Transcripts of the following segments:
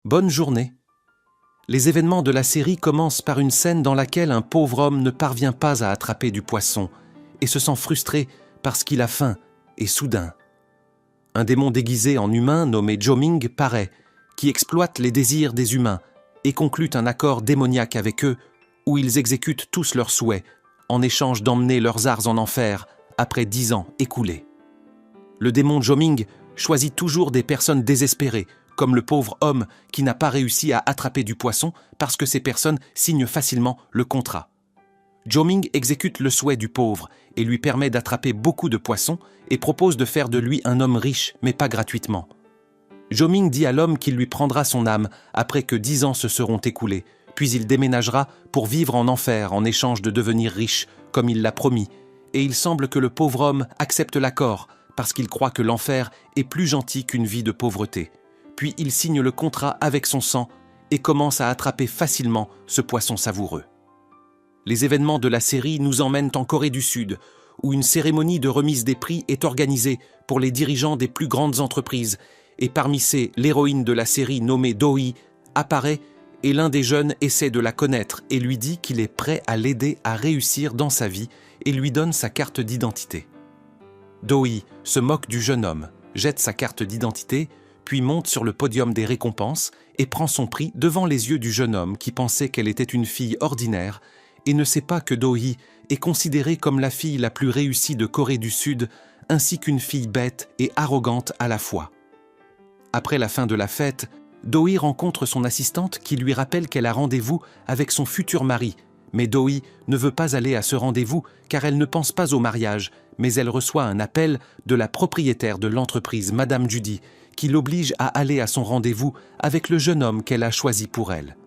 Bonne journée. Les événements de la série commencent par une scène dans laquelle un pauvre homme ne parvient pas à attraper du poisson et se sent frustré parce qu'il a faim et soudain. Un démon déguisé en humain nommé Joming paraît, qui exploite les désirs des humains et conclut un accord démoniaque avec eux où ils exécutent tous leurs souhaits en échange d'emmener leurs arts en enfer après 10 ans écoulés. Le démon Joming choisit toujours des personnes désespérées, comme le pauvre homme qui n'a pas réussi à attraper du poisson parce que ces personnes signent facilement le contrat. Joming exécute le souhait du pauvre et lui permet d'attraper beaucoup de poissons et propose de faire de lui un homme riche, mais pas gratuitement. Joming dit à l'homme qu'il lui prendra son âme après que 10 ans se seront écoulés, puis il déménagera pour vivre en enfer en échange de devenir riche, comme il l'a promis, et il semble que le pauvre homme accepte l'accord parce qu'il croit que l'enfer est plus gentil qu'une vie de pauvreté. Puis il signe le contrat avec son sang et commence à attraper facilement ce poisson savoureux. Les événements de la série nous emmènent en Corée du Sud, où une cérémonie de remise des prix est organisée pour les dirigeants des plus grandes entreprises, et parmi ces, l'héroïne de la série nommée Do-hee apparaît et l'un des jeunes essaie de la connaître et lui dit qu'il est prêt à l'aider à réussir dans sa vie et lui donne sa carte d'identité. Do-hee se moque du jeune homme, jette sa carte d'identité, puis monte sur le podium des récompenses et prend son prix devant les yeux du jeune homme qui pensait qu'elle était une fille ordinaire et ne sait pas que Do-hee est considérée comme la fille la plus réussie de Corée du Sud, ainsi qu'une fille bête et arrogante à la fois. Après la fin de la fête, Do-hee rencontre son assistante qui lui rappelle qu'elle a rendez-vous avec son futur mari, mais Do-hee ne veut pas aller à ce rendez-vous car elle ne pense pas au mariage, mais elle reçoit un appel de la propriétaire de l'entreprise, Madame Judy, qui l'oblige à aller à son rendez-vous avec le jeune homme qu'elle a choisi pour elle.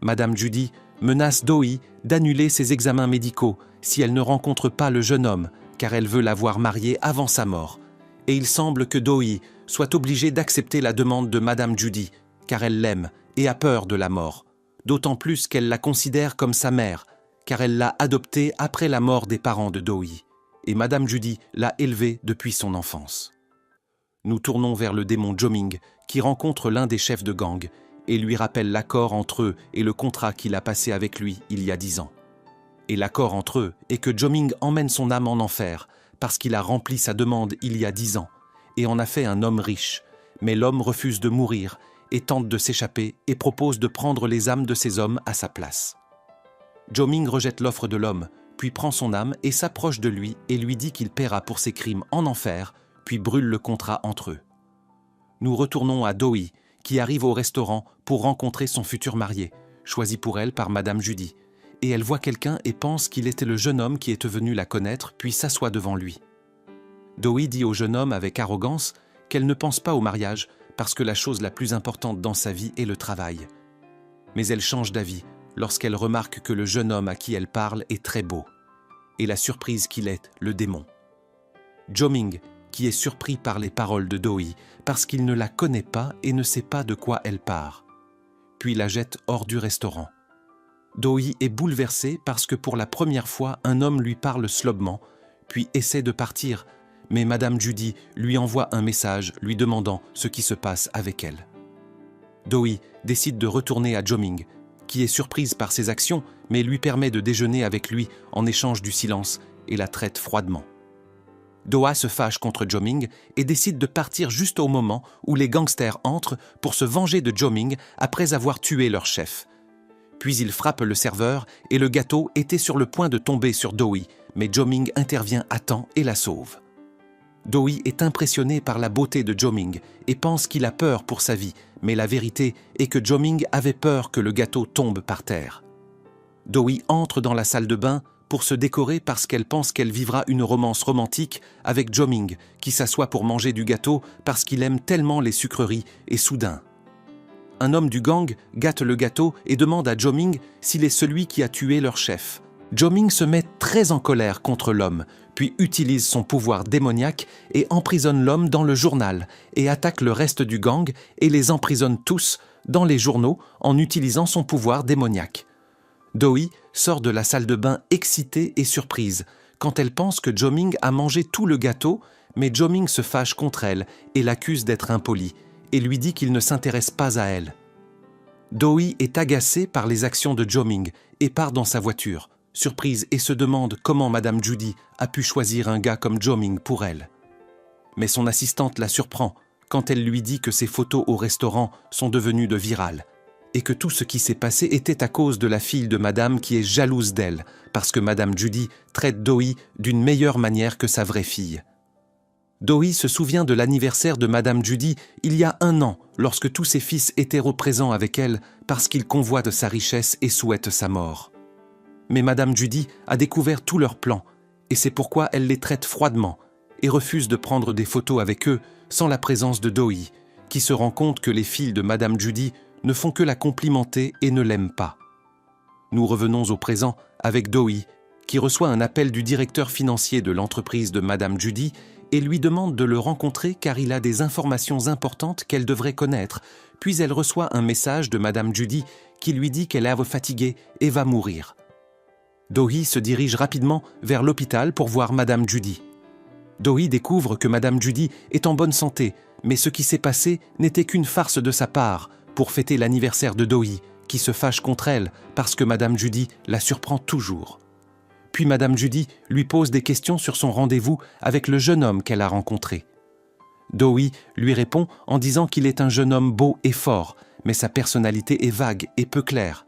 Madame Judy menace Do-hee d'annuler ses examens médicaux si elle ne rencontre pas le jeune homme, car elle veut la voir mariée avant sa mort. Et il semble que Do-hee soit obligée d'accepter la demande de Madame Judy, car elle l'aime et a peur de la mort, d'autant plus qu'elle la considère comme sa mère, car elle l'a adoptée après la mort des parents de Do-hee, et Madame Judy l'a élevée depuis son enfance. Nous tournons vers le démon Joming, qui rencontre l'un des chefs de gang et lui rappelle l'accord entre eux et le contrat qu'il a passé avec lui il y a 10 ans. Et l'accord entre eux est que Joming emmène son âme en enfer parce qu'il a rempli sa demande il y a 10 ans et en a fait un homme riche, mais l'homme refuse de mourir et tente de s'échapper et propose de prendre les âmes de ces hommes à sa place. Joming rejette l'offre de l'homme, puis prend son âme et s'approche de lui et lui dit qu'il paiera pour ses crimes en enfer, puis brûle le contrat entre eux. Nous retournons à Do-hee, qui arrive au restaurant pour rencontrer son futur marié, choisi pour elle par Madame Judy, et elle voit quelqu'un et pense qu'il était le jeune homme qui est venu la connaître, puis s'assoit devant lui. Do-hee dit au jeune homme avec arrogance qu'elle ne pense pas au mariage parce que la chose la plus importante dans sa vie est le travail. Mais elle change d'avis lorsqu'elle remarque que le jeune homme à qui elle parle est très beau, et la surprise qu'il est, le démon. Joming, qui est surpris par les paroles de Do-hee parce qu'il ne la connaît pas et ne sait pas de quoi elle part, puis la jette hors du restaurant. Do-hee est bouleversé parce que pour la première fois, un homme lui parle slobement, puis essaie de partir, mais Madame Judy lui envoie un message lui demandant ce qui se passe avec elle. Do-hee décide de retourner à Joming, qui est surprise par ses actions, mais lui permet de déjeuner avec lui en échange du silence et la traite froidement. Do-hee se fâche contre Joming et décide de partir juste au moment où les gangsters entrent pour se venger de Joming après avoir tué leur chef. Puis il frappe le serveur et le gâteau était sur le point de tomber sur Do-hee, mais Joming intervient à temps et la sauve. Do-hee est impressionné par la beauté de Joming et pense qu'il a peur pour sa vie, mais la vérité est que Joming avait peur que le gâteau tombe par terre. Do-hee entre dans la salle de bain pour se décorer parce qu'elle pense qu'elle vivra une romance romantique avec Joming, qui s'assoit pour manger du gâteau parce qu'il aime tellement les sucreries, et soudain. Un homme du gang gâte le gâteau et demande à Joming s'il est celui qui a tué leur chef. Joming se met très en colère contre l'homme, puis utilise son pouvoir démoniaque et emprisonne l'homme dans le journal et attaque le reste du gang et les emprisonne tous dans les journaux en utilisant son pouvoir démoniaque. Do-hee sort de la salle de bain excitée et surprise quand elle pense que Joming a mangé tout le gâteau, mais Joming se fâche contre elle et l'accuse d'être impoli et lui dit qu'il ne s'intéresse pas à elle. Doi est agacée par les actions de Jo-Ming et part dans sa voiture, surprise, et se demande comment Madame Judy a pu choisir un gars comme Jo-Ming pour elle. Mais son assistante la surprend quand elle lui dit que ses photos au restaurant sont devenues de virales et que tout ce qui s'est passé était à cause de la fille de Madame qui est jalouse d'elle parce que Madame Judy traite Doi d'une meilleure manière que sa vraie fille. Doi se souvient de l'anniversaire de Madame Judy il y a 1 an lorsque tous ses fils étaient présents avec elle parce qu'ils convoitent sa richesse et souhaitent sa mort. Mais Madame Judy a découvert tous leurs plans et c'est pourquoi elle les traite froidement et refuse de prendre des photos avec eux sans la présence de Doi, qui se rend compte que les filles de Madame Judy ne font que la complimenter et ne l'aiment pas. Nous revenons au présent avec Doi, qui reçoit un appel du directeur financier de l'entreprise de Madame Judy et lui demande de le rencontrer car il a des informations importantes qu'elle devrait connaître, puis elle reçoit un message de Madame Judy qui lui dit qu'elle est fatiguée et va mourir. Doi se dirige rapidement vers l'hôpital pour voir Madame Judy. Doi découvre que Madame Judy est en bonne santé, mais ce qui s'est passé n'était qu'une farce de sa part pour fêter l'anniversaire de Doi, qui se fâche contre elle parce que Madame Judy la surprend toujours. Puis Madame Judy lui pose des questions sur son rendez-vous avec le jeune homme qu'elle a rencontré. Doi lui répond en disant qu'il est un jeune homme beau et fort, mais sa personnalité est vague et peu claire.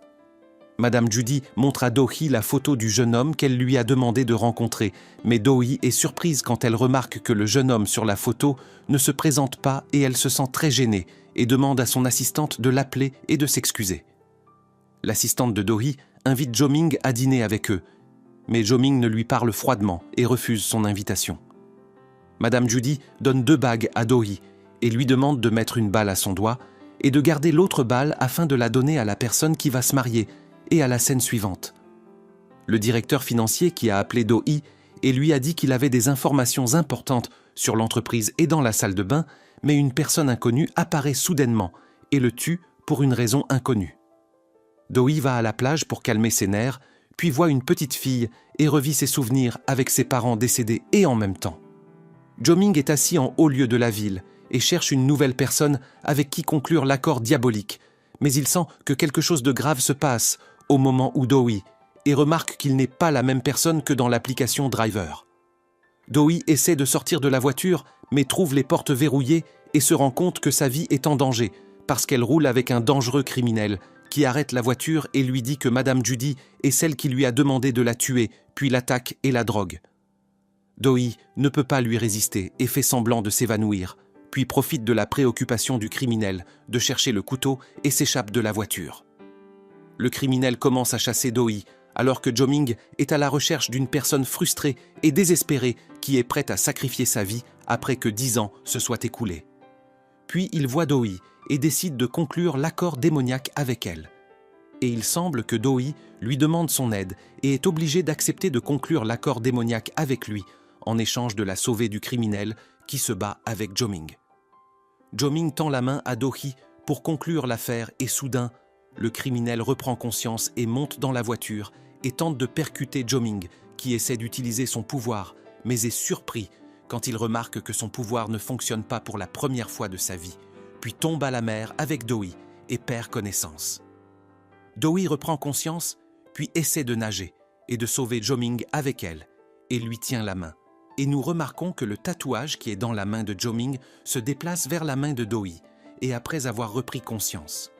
Madame Judy montre à Doi la photo du jeune homme qu'elle lui a demandé de rencontrer, mais Doi est surprise quand elle remarque que le jeune homme sur la photo ne se présente pas et elle se sent très gênée et demande à son assistante de l'appeler et de s'excuser. L'assistante de Doi invite Jo-Ming à dîner avec eux, mais Jo-Ming ne lui parle froidement et refuse son invitation. Madame Judy donne 2 bagues à Doi et lui demande de mettre une balle à son doigt et de garder l'autre balle afin de la donner à la personne qui va se marier, et à la scène suivante. Le directeur financier qui a appelé Doi et lui a dit qu'il avait des informations importantes sur l'entreprise et dans la salle de bain, mais une personne inconnue apparaît soudainement et le tue pour une raison inconnue. Doi va à la plage pour calmer ses nerfs, puis voit une petite fille et revit ses souvenirs avec ses parents décédés et en même temps. Jo-Ming est assis en haut lieu de la ville et cherche une nouvelle personne avec qui conclure l'accord diabolique, mais il sent que quelque chose de grave se passe au moment où Doi et remarque qu'il n'est pas la même personne que dans l'application Driver. Doi essaie de sortir de la voiture, mais trouve les portes verrouillées et se rend compte que sa vie est en danger parce qu'elle roule avec un dangereux criminel qui arrête la voiture et lui dit que Madame Judy est celle qui lui a demandé de la tuer, puis l'attaque et la drogue. Doi ne peut pas lui résister et fait semblant de s'évanouir, puis profite de la préoccupation du criminel de chercher le couteau et s'échappe de la voiture. Le criminel commence à chasser Doi, alors que Jo-Ming est à la recherche d'une personne frustrée et désespérée qui est prête à sacrifier sa vie après que 10 ans se soient écoulés. Puis il voit Doi et décide de conclure l'accord démoniaque avec elle. Et il semble que Doi lui demande son aide et est obligé d'accepter de conclure l'accord démoniaque avec lui en échange de la sauver du criminel qui se bat avec Jo-Ming. Jo-Ming tend la main à Doi pour conclure l'affaire et soudain, le criminel reprend conscience et monte dans la voiture et tente de percuter Jo-Ming, qui essaie d'utiliser son pouvoir, mais est surpris quand il remarque que son pouvoir ne fonctionne pas pour la première fois de sa vie, puis tombe à la mer avec Doi et perd connaissance. Doi reprend conscience, puis essaie de nager et de sauver Jo-Ming avec elle, et lui tient la main. Et nous remarquons que le tatouage qui est dans la main de Jo-Ming se déplace vers la main de Doi, et après avoir repris conscience.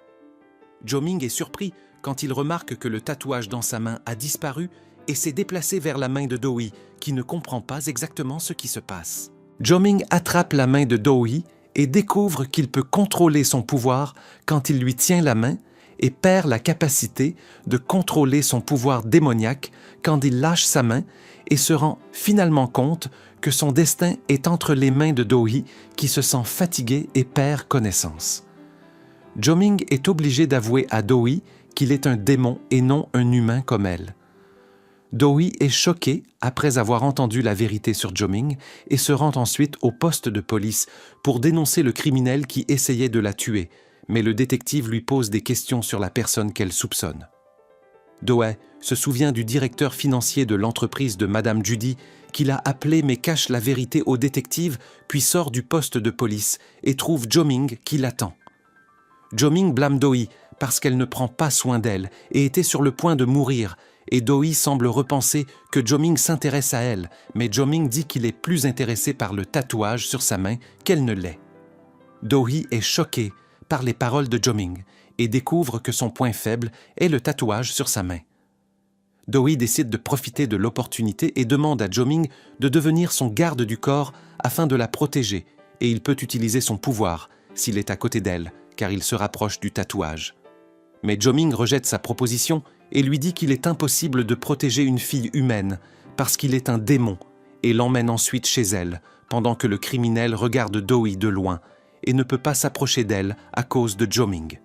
Jo-Ming est surpris quand il remarque que le tatouage dans sa main a disparu et s'est déplacé vers la main de Doi, qui ne comprend pas exactement ce qui se passe. Jo-Ming attrape la main de Doi et découvre qu'il peut contrôler son pouvoir quand il lui tient la main et perd la capacité de contrôler son pouvoir démoniaque quand il lâche sa main et se rend finalement compte que son destin est entre les mains de Doi qui se sent fatigué et perd connaissance. Jo-Ming est obligé d'avouer à Doi qu'il est un démon et non un humain comme elle. Doi est choqué après avoir entendu la vérité sur Jo-Ming et se rend ensuite au poste de police pour dénoncer le criminel qui essayait de la tuer, mais le détective lui pose des questions sur la personne qu'elle soupçonne. Doi se souvient du directeur financier de l'entreprise de Madame Judy qu'il a appelé mais cache la vérité au détective puis sort du poste de police et trouve Jo-Ming qui l'attend. Jo-Ming blâme Doi parce qu'elle ne prend pas soin d'elle et était sur le point de mourir, et Do-hee semble repenser que Jo-ming s'intéresse à elle, mais Jo-ming dit qu'il est plus intéressé par le tatouage sur sa main qu'elle ne l'est. Do-hee est choqué par les paroles de Jo-ming et découvre que son point faible est le tatouage sur sa main. Do-hee décide de profiter de l'opportunité et demande à Jo-ming de devenir son garde du corps afin de la protéger, et il peut utiliser son pouvoir s'il est à côté d'elle, car il se rapproche du tatouage. Mais Jo-ming rejette sa proposition et lui dit qu'il est impossible de protéger une fille humaine parce qu'il est un démon, et l'emmène ensuite chez elle, pendant que le criminel regarde Do-hee de loin et ne peut pas s'approcher d'elle à cause de Jo-ming.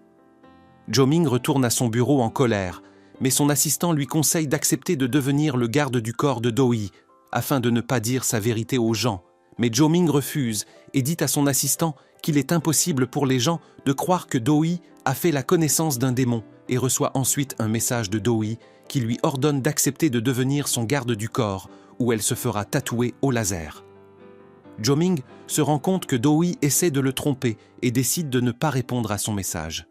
Jo-ming retourne à son bureau en colère, mais son assistant lui conseille d'accepter de devenir le garde du corps de Do-hee, afin de ne pas dire sa vérité aux gens. Mais Jo-ming refuse et dit à son assistant qu'il est impossible pour les gens de croire que Do-hee a fait la connaissance d'un démon et reçoit ensuite un message de Do-hee qui lui ordonne d'accepter de devenir son garde du corps, où elle se fera tatouer au laser. Jo-ming se rend compte que Do-hee essaie de le tromper et décide de ne pas répondre à son message.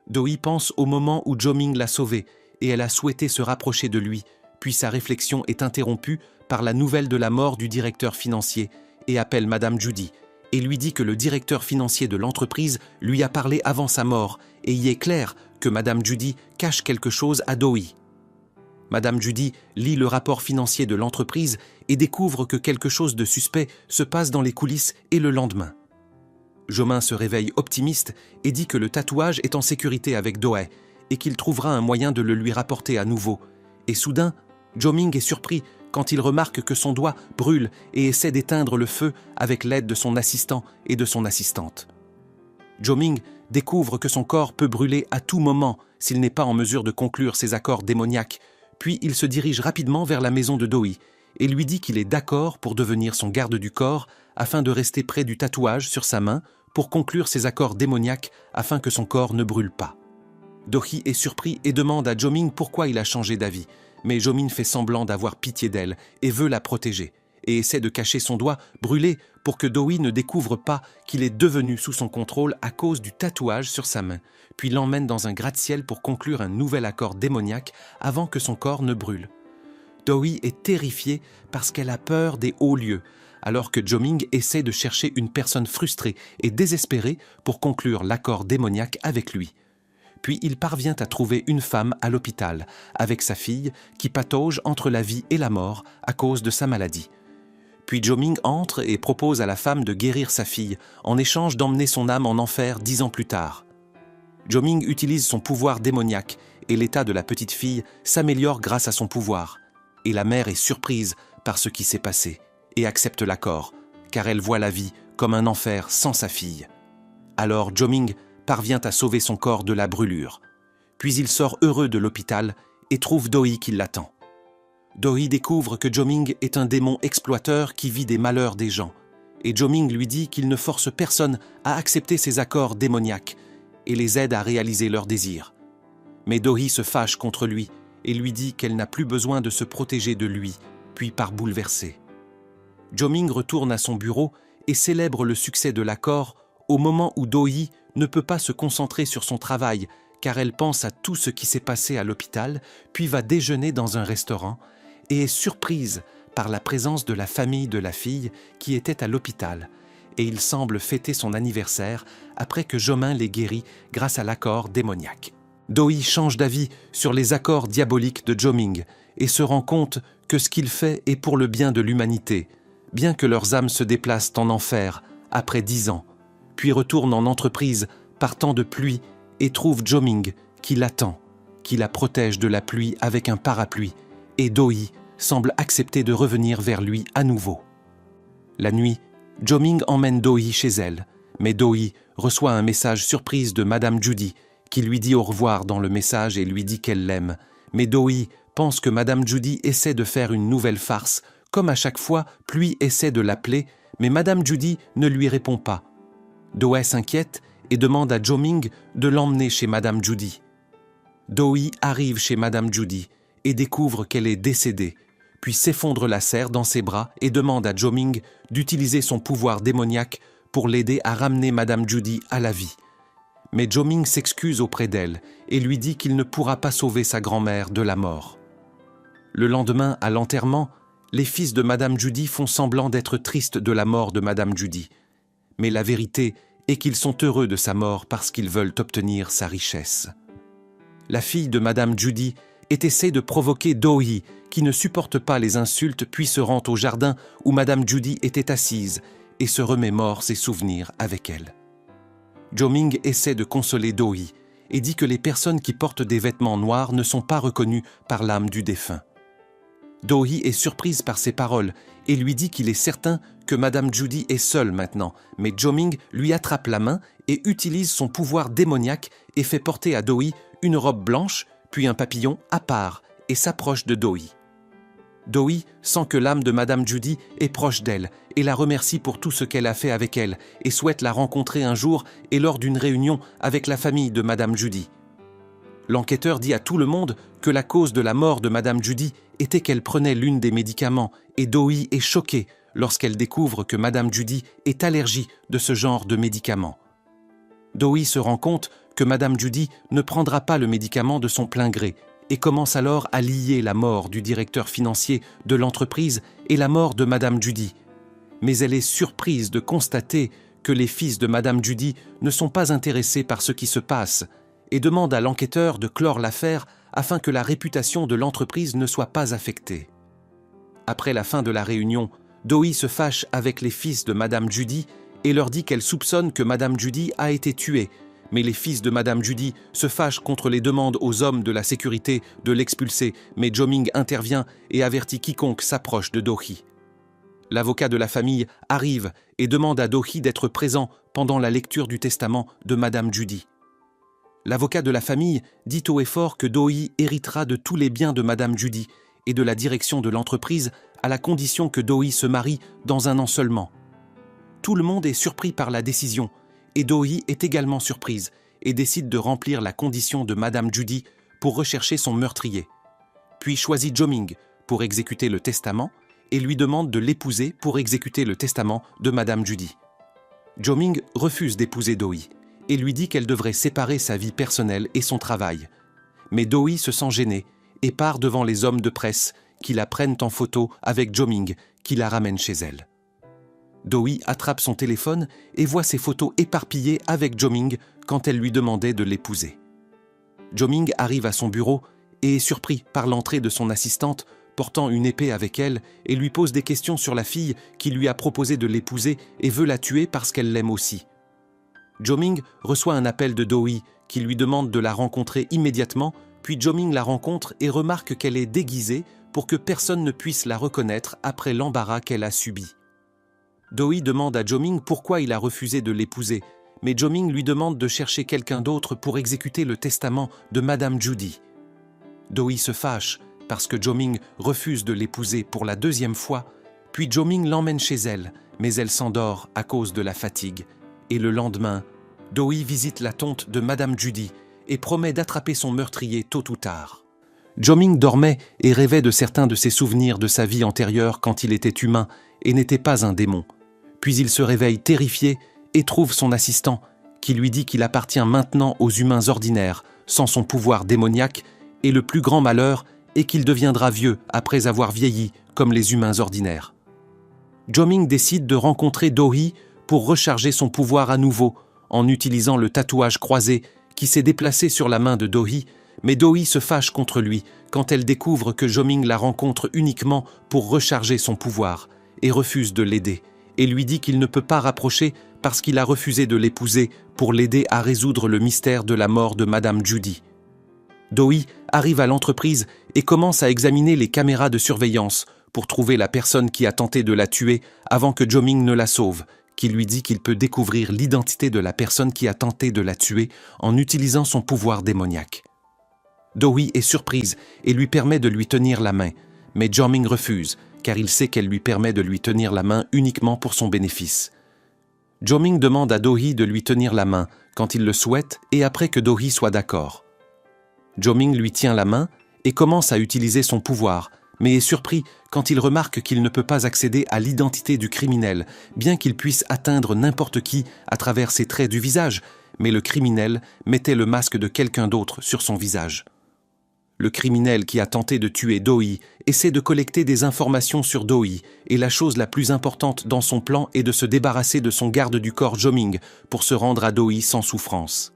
Do-hee pense au moment où Jo-ming l'a sauvée et elle a souhaité se rapprocher de lui, puis sa réflexion est interrompue par la nouvelle de la mort du directeur financier et appelle Madame Judy et lui dit que le directeur financier de l'entreprise lui a parlé avant sa mort et il est clair que Madame Judy cache quelque chose à Do-hee. Madame Judy lit le rapport financier de l'entreprise et découvre que quelque chose de suspect se passe dans les coulisses et le lendemain. Jo-ming se réveille optimiste et dit que le tatouage est en sécurité avec Do-hee et qu'il trouvera un moyen de le lui rapporter à nouveau. Et soudain, Jo-ming est surpris quand il remarque que son doigt brûle et essaie d'éteindre le feu avec l'aide de son assistant et de son assistante. Jo-ming découvre que son corps peut brûler à tout moment s'il n'est pas en mesure de conclure ses accords démoniaques, puis il se dirige rapidement vers la maison de Do-hee et lui dit qu'il est d'accord pour devenir son garde du corps afin de rester près du tatouage sur sa main pour conclure ses accords démoniaques afin que son corps ne brûle pas. Do-hee est surpris et demande à Jo-ming pourquoi il a changé d'avis, mais Jo-ming fait semblant d'avoir pitié d'elle et veut la protéger, et essaie de cacher son doigt brûlé pour que Do-hee ne découvre pas qu'il est devenu sous son contrôle à cause du tatouage sur sa main, puis l'emmène dans un gratte-ciel pour conclure un nouvel accord démoniaque avant que son corps ne brûle. Do-hee est terrifiée parce qu'elle a peur des hauts lieux, alors que Jo-ming essaie de chercher une personne frustrée et désespérée pour conclure l'accord démoniaque avec lui. Puis il parvient à trouver une femme à l'hôpital, avec sa fille, qui patauge entre la vie et la mort à cause de sa maladie. Puis Jo-ming entre et propose à la femme de guérir sa fille, en échange d'emmener son âme en enfer 10 ans plus tard. Jo-ming utilise son pouvoir démoniaque, et l'état de la petite fille s'améliore grâce à son pouvoir. Et la mère est surprise par ce qui s'est passé, et accepte l'accord, car elle voit la vie comme un enfer sans sa fille. Alors Jo-ming parvient à sauver son corps de la brûlure. Puis il sort heureux de l'hôpital et trouve Do-hee qui l'attend. Do-hee découvre que Jo-ming est un démon exploiteur qui vit des malheurs des gens, et Jo-ming lui dit qu'il ne force personne à accepter ses accords démoniaques et les aide à réaliser leurs désirs. Mais Do-hee se fâche contre lui et lui dit qu'elle n'a plus besoin de se protéger de lui, puis part bouleversée. Jo-ming retourne à son bureau et célèbre le succès de l'accord au moment où Do-hee ne peut pas se concentrer sur son travail car elle pense à tout ce qui s'est passé à l'hôpital, puis va déjeuner dans un restaurant et est surprise par la présence de la famille de la fille qui était à l'hôpital, et il semble fêter son anniversaire après que Jo-ming l'ait guéri grâce à l'accord démoniaque. Do-hee change d'avis sur les accords diaboliques de Jo-ming et se rend compte que ce qu'il fait est pour le bien de l'humanité, bien que leurs âmes se déplacent en enfer après 10 ans, puis retourne en entreprise par temps de pluie et trouve Jo-ming qui l'attend, qui la protège de la pluie avec un parapluie, et Do-hee semble accepter de revenir vers lui à nouveau. La nuit, Jo-ming emmène Do-hee chez elle, mais Do-hee reçoit un message surprise de Madame Judy qui lui dit au revoir dans le message et lui dit qu'elle l'aime. Mais Do-hee pense que Madame Judy essaie de faire une nouvelle farce, comme à chaque fois, Pluie essaie de l'appeler, mais Madame Judy ne lui répond pas. Do-hee s'inquiète et demande à Jo-ming de l'emmener chez Madame Judy. Do-hee arrive chez Madame Judy et découvre qu'elle est décédée, puis s'effondre la serre dans ses bras et demande à Jo-ming d'utiliser son pouvoir démoniaque pour l'aider à ramener Madame Judy à la vie. Mais Jo-ming s'excuse auprès d'elle et lui dit qu'il ne pourra pas sauver sa grand-mère de la mort. Le lendemain, à l'enterrement, les fils de Madame Judy font semblant d'être tristes de la mort de Madame Judy. Mais la vérité est qu'ils sont heureux de sa mort parce qu'ils veulent obtenir sa richesse. La fille de Madame Judy essaie de provoquer Do-hee, qui ne supporte pas les insultes, puis se rend au jardin où Madame Judy était assise et se remémore ses souvenirs avec elle. Jo-ming essaie de consoler Do-hee et dit que les personnes qui portent des vêtements noirs ne sont pas reconnues par l'âme du défunt. Do-hee est surprise par ces paroles et lui dit qu'il est certain que Madame Judy est seule maintenant, mais Jo-ming lui attrape la main et utilise son pouvoir démoniaque et fait porter à Do-hee une robe blanche, puis un papillon à part, et s'approche de Do-hee. Do-hee sent que l'âme de Madame Judy est proche d'elle et la remercie pour tout ce qu'elle a fait avec elle et souhaite la rencontrer un jour et lors d'une réunion avec la famille de Madame Judy. L'enquêteur dit à tout le monde que la cause de la mort de Madame Judy était qu'elle prenait l'une des médicaments et Do-hee est choquée lorsqu'elle découvre que Madame Judy est allergique de ce genre de médicaments. Do-hee se rend compte que Madame Judy ne prendra pas le médicament de son plein gré et commence alors à lier la mort du directeur financier de l'entreprise et la mort de Madame Judy. Mais elle est surprise de constater que les fils de Madame Judy ne sont pas intéressés par ce qui se passe et demande à l'enquêteur de clore l'affaire afin que la réputation de l'entreprise ne soit pas affectée. Après la fin de la réunion, Do-hee se fâche avec les fils de Madame Judy et leur dit qu'elle soupçonne que Madame Judy a été tuée, mais les fils de Madame Judy se fâchent contre les demandes aux hommes de la sécurité de l'expulser, mais Jo-ming intervient et avertit quiconque s'approche de Do-hee. L'avocat de la famille arrive et demande à Do-hee d'être présent pendant la lecture du testament de Madame Judy. L'avocat de la famille dit haut et fort que Do-hee héritera de tous les biens de Madame Judy et de la direction de l'entreprise à la condition que Do-hee se marie dans un an seulement. Tout le monde est surpris par la décision et Do-hee est également surprise et décide de remplir la condition de Madame Judy pour rechercher son meurtrier. Puis choisit Jo-ming pour exécuter le testament et lui demande de l'épouser pour exécuter le testament de Madame Judy. Jo-ming refuse d'épouser Do-hee et lui dit qu'elle devrait séparer sa vie personnelle et son travail. Mais Do-hee se sent gênée et part devant les hommes de presse qui la prennent en photo avec Jo-ming qui la ramène chez elle. Do-hee attrape son téléphone et voit ses photos éparpillées avec Jo-ming quand elle lui demandait de l'épouser. Jo-ming arrive à son bureau et est surpris par l'entrée de son assistante portant une épée avec elle et lui pose des questions sur la fille qui lui a proposé de l'épouser et veut la tuer parce qu'elle l'aime aussi. Jo-ming reçoit un appel de Do-hee qui lui demande de la rencontrer immédiatement, puis Jo-ming la rencontre et remarque qu'elle est déguisée pour que personne ne puisse la reconnaître après l'embarras qu'elle a subi. Do-hee demande à Jo-ming pourquoi il a refusé de l'épouser, mais Jo-ming lui demande de chercher quelqu'un d'autre pour exécuter le testament de Madame Judy. Do-hee se fâche parce que Jo-ming refuse de l'épouser pour la deuxième fois, puis Jo-ming l'emmène chez elle, mais elle s'endort à cause de la fatigue. Et le lendemain, Do-hee visite la tonte de Madame Judy et promet d'attraper son meurtrier tôt ou tard. Jo-ming dormait et rêvait de certains de ses souvenirs de sa vie antérieure quand il était humain et n'était pas un démon. Puis il se réveille terrifié et trouve son assistant qui lui dit qu'il appartient maintenant aux humains ordinaires sans son pouvoir démoniaque et le plus grand malheur est qu'il deviendra vieux après avoir vieilli comme les humains ordinaires. Jo-ming décide de rencontrer Do-hee pour recharger son pouvoir à nouveau en utilisant le tatouage croisé qui s'est déplacé sur la main de Do-hee, mais Do-hee se fâche contre lui quand elle découvre que Jo-ming la rencontre uniquement pour recharger son pouvoir et refuse de l'aider et lui dit qu'il ne peut pas rapprocher parce qu'il a refusé de l'épouser pour l'aider à résoudre le mystère de la mort de Madame Judy. Do-hee arrive à l'entreprise et commence à examiner les caméras de surveillance pour trouver la personne qui a tenté de la tuer avant que Jo-ming ne la sauve, qui lui dit qu'il peut découvrir l'identité de la personne qui a tenté de la tuer en utilisant son pouvoir démoniaque. Do-hee est surprise et lui permet de lui tenir la main, mais Jo-ming refuse, car il sait qu'elle lui permet de lui tenir la main uniquement pour son bénéfice. Jo-ming demande à Do-hee de lui tenir la main quand il le souhaite et après que Do-hee soit d'accord. Jo-ming lui tient la main et commence à utiliser son pouvoir, mais est surpris quand il remarque qu'il ne peut pas accéder à l'identité du criminel, bien qu'il puisse atteindre n'importe qui à travers ses traits du visage, mais le criminel mettait le masque de quelqu'un d'autre sur son visage. Le criminel qui a tenté de tuer Doi essaie de collecter des informations sur Doi, et la chose la plus importante dans son plan est de se débarrasser de son garde du corps Jo-Ming pour se rendre à Doi sans souffrance.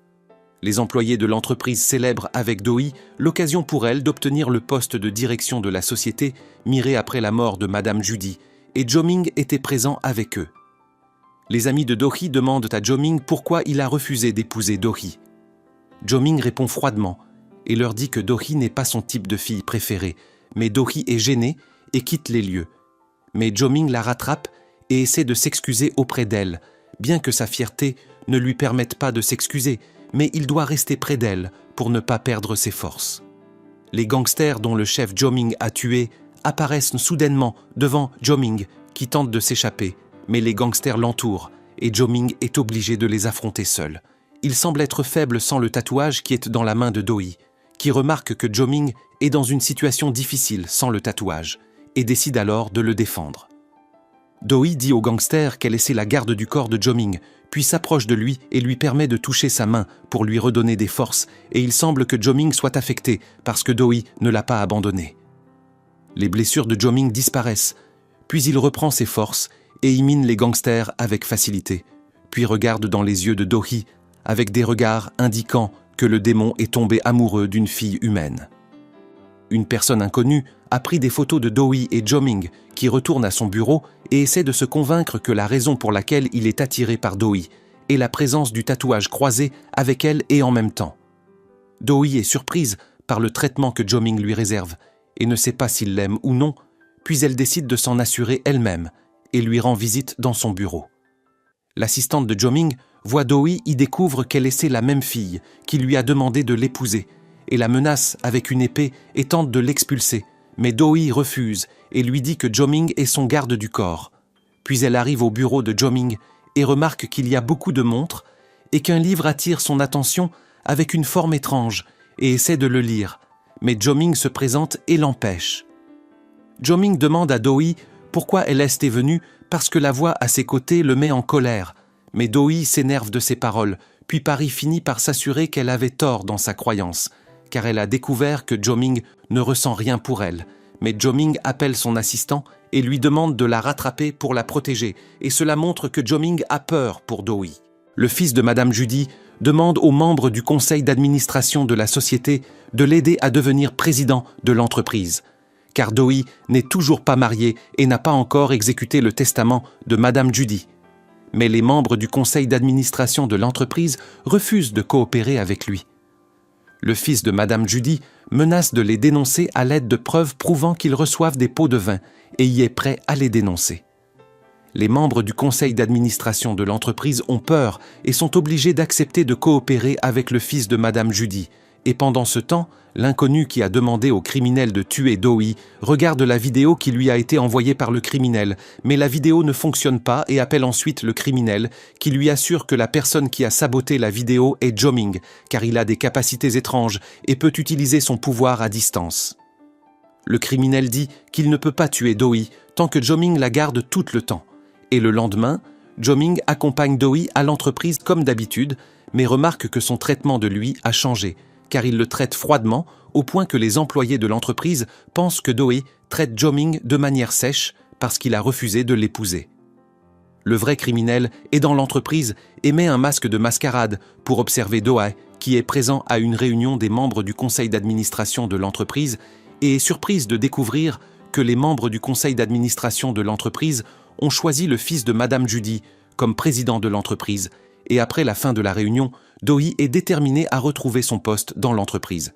Les employés de l'entreprise célèbrent avec Doi l'occasion pour elle d'obtenir le poste de direction de la société miré après la mort de Madame Judy, et Jo-Ming était présent avec eux. Les amis de Do-hee demandent à Jo-Ming pourquoi il a refusé d'épouser Do-hee. Jo-Ming répond froidement et leur dit que Do-hee n'est pas son type de fille préférée, mais Do-hee est gêné et quitte les lieux. Mais Jo-Ming la rattrape et essaie de s'excuser auprès d'elle, bien que sa fierté ne lui permette pas de s'excuser, mais il doit rester près d'elle pour ne pas perdre ses forces. Les gangsters dont le chef Jo-Ming a tué apparaissent soudainement devant Jo-Ming qui tente de s'échapper, mais les gangsters l'entourent et Jo-Ming est obligé de les affronter seul. Il semble être faible sans le tatouage qui est dans la main de Doi, qui remarque que Jo-Ming est dans une situation difficile sans le tatouage et décide alors de le défendre. Doi dit au gangster qu'elle essaie la garde du corps de Jo-Ming, puis s'approche de lui et lui permet de toucher sa main pour lui redonner des forces, et il semble que Jo-Ming soit affecté parce que Doi ne l'a pas abandonné. Les blessures de Jo-Ming disparaissent, puis il reprend ses forces et y mine les gangsters avec facilité, puis regarde dans les yeux de Do-hee avec des regards indiquant que le démon est tombé amoureux d'une fille humaine. Une personne inconnue a pris des photos de Doi et Jo-Ming qui retourne à son bureau et essaie de se convaincre que la raison pour laquelle il est attiré par Doi est la présence du tatouage croisé avec elle et en même temps. Doi est surprise par le traitement que Jo-Ming lui réserve et ne sait pas s'il l'aime ou non, puis elle décide de s'en assurer elle-même et lui rend visite dans son bureau. L'assistante de Jo-Ming voit Doi y découvre qu'elle essaie la même fille qui lui a demandé de l'épouser et la menace avec une épée et tente de l'expulser, mais Doi refuse et lui dit que Jo-Ming est son garde du corps. Puis elle arrive au bureau de Jo-Ming et remarque qu'il y a beaucoup de montres et qu'un livre attire son attention avec une forme étrange et essaie de le lire, mais Jo-Ming se présente et l'empêche. Jo-Ming demande à Doi pourquoi elle est venue parce que la voix à ses côtés le met en colère, mais Doi s'énerve de ses paroles, puis Paris finit par s'assurer qu'elle avait tort dans sa croyance, car elle a découvert que Jo-Ming ne ressent rien pour elle, mais Jo-Ming appelle son assistant et lui demande de la rattraper pour la protéger, et cela montre que Jo-Ming a peur pour Doi. Le fils de Madame Judy demande aux membres du conseil d'administration de la société de l'aider à devenir président de l'entreprise, car Doi n'est toujours pas marié et n'a pas encore exécuté le testament de Madame Judy. Mais les membres du conseil d'administration de l'entreprise refusent de coopérer avec lui. Le fils de Madame Judy menace de les dénoncer à l'aide de preuves prouvant qu'ils reçoivent des pots de vin et y est prêt à les dénoncer. Les membres du conseil d'administration de l'entreprise ont peur et sont obligés d'accepter de coopérer avec le fils de Madame Judy. Et pendant ce temps, l'inconnu qui a demandé au criminel de tuer Doi regarde la vidéo qui lui a été envoyée par le criminel, mais la vidéo ne fonctionne pas et appelle ensuite le criminel, qui lui assure que la personne qui a saboté la vidéo est Jo-Ming, car il a des capacités étranges et peut utiliser son pouvoir à distance. Le criminel dit qu'il ne peut pas tuer Doi tant que Jo-Ming la garde tout le temps. Et le lendemain, Jo-Ming accompagne Doi à l'entreprise comme d'habitude, mais remarque que son traitement de lui a changé, car il le traite froidement au point que les employés de l'entreprise pensent que Doi traite Jo-Ming de manière sèche parce qu'il a refusé de l'épouser. Le vrai criminel est dans l'entreprise et met un masque de mascarade pour observer Doi, qui est présent à une réunion des membres du conseil d'administration de l'entreprise et est surprise de découvrir que les membres du conseil d'administration de l'entreprise ont choisi le fils de Madame Judy comme président de l'entreprise, et après la fin de la réunion, Doi est déterminé à retrouver son poste dans l'entreprise.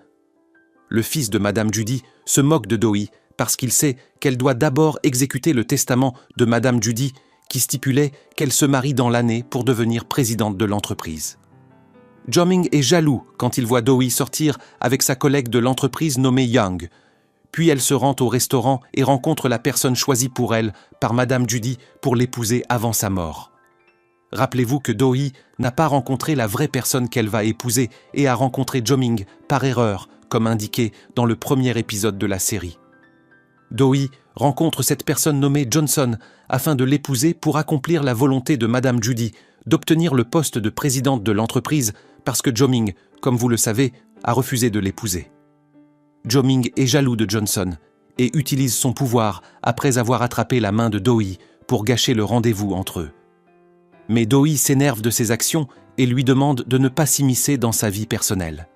Le fils de Madame Judy se moque de Doi parce qu'il sait qu'elle doit d'abord exécuter le testament de Madame Judy qui stipulait qu'elle se marie dans l'année pour devenir présidente de l'entreprise. Jo-Ming est jaloux quand il voit Doi sortir avec sa collègue de l'entreprise nommée Young. Puis elle se rend au restaurant et rencontre la personne choisie pour elle par Madame Judy pour l'épouser avant sa mort. Rappelez-vous que Doi n'a pas rencontré la vraie personne qu'elle va épouser et a rencontré Jo-Ming par erreur, comme indiqué dans le premier épisode de la série. Doi rencontre cette personne nommée Johnson afin de l'épouser pour accomplir la volonté de Madame Judy d'obtenir le poste de présidente de l'entreprise parce que Jo-Ming, comme vous le savez, a refusé de l'épouser. Jo-Ming est jaloux de Johnson et utilise son pouvoir après avoir attrapé la main de Do-hee pour gâcher le rendez-vous entre eux. Mais Do-hee s'énerve de ses actions et lui demande de ne pas s'immiscer dans sa vie personnelle.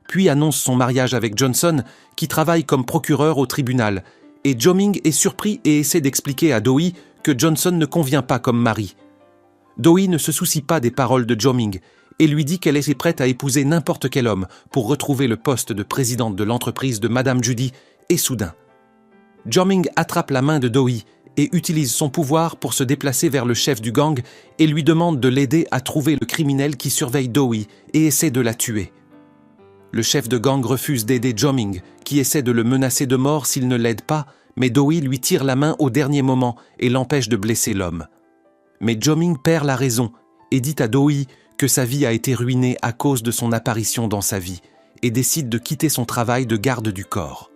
Puis annonce son mariage avec Johnson, qui travaille comme procureur au tribunal, et Jo-Ming est surpris et essaie d'expliquer à Do-hee que Johnson ne convient pas comme mari. Do-hee ne se soucie pas des paroles de Jo-Ming et lui dit qu'elle est prête à épouser n'importe quel homme pour retrouver le poste de présidente de l'entreprise de Madame Judy, et soudain, Jo-Ming attrape la main de Do-hee et utilise son pouvoir pour se déplacer vers le chef du gang et lui demande de l'aider à trouver le criminel qui surveille Do-hee et essaie de la tuer. Le chef de gang refuse d'aider Jo-Ming, qui essaie de le menacer de mort s'il ne l'aide pas, mais Do-hee lui tire la main au dernier moment et l'empêche de blesser l'homme. Mais Jo-Ming perd la raison et dit à Do-hee que sa vie a été ruinée à cause de son apparition dans sa vie et décide de quitter son travail de garde du corps.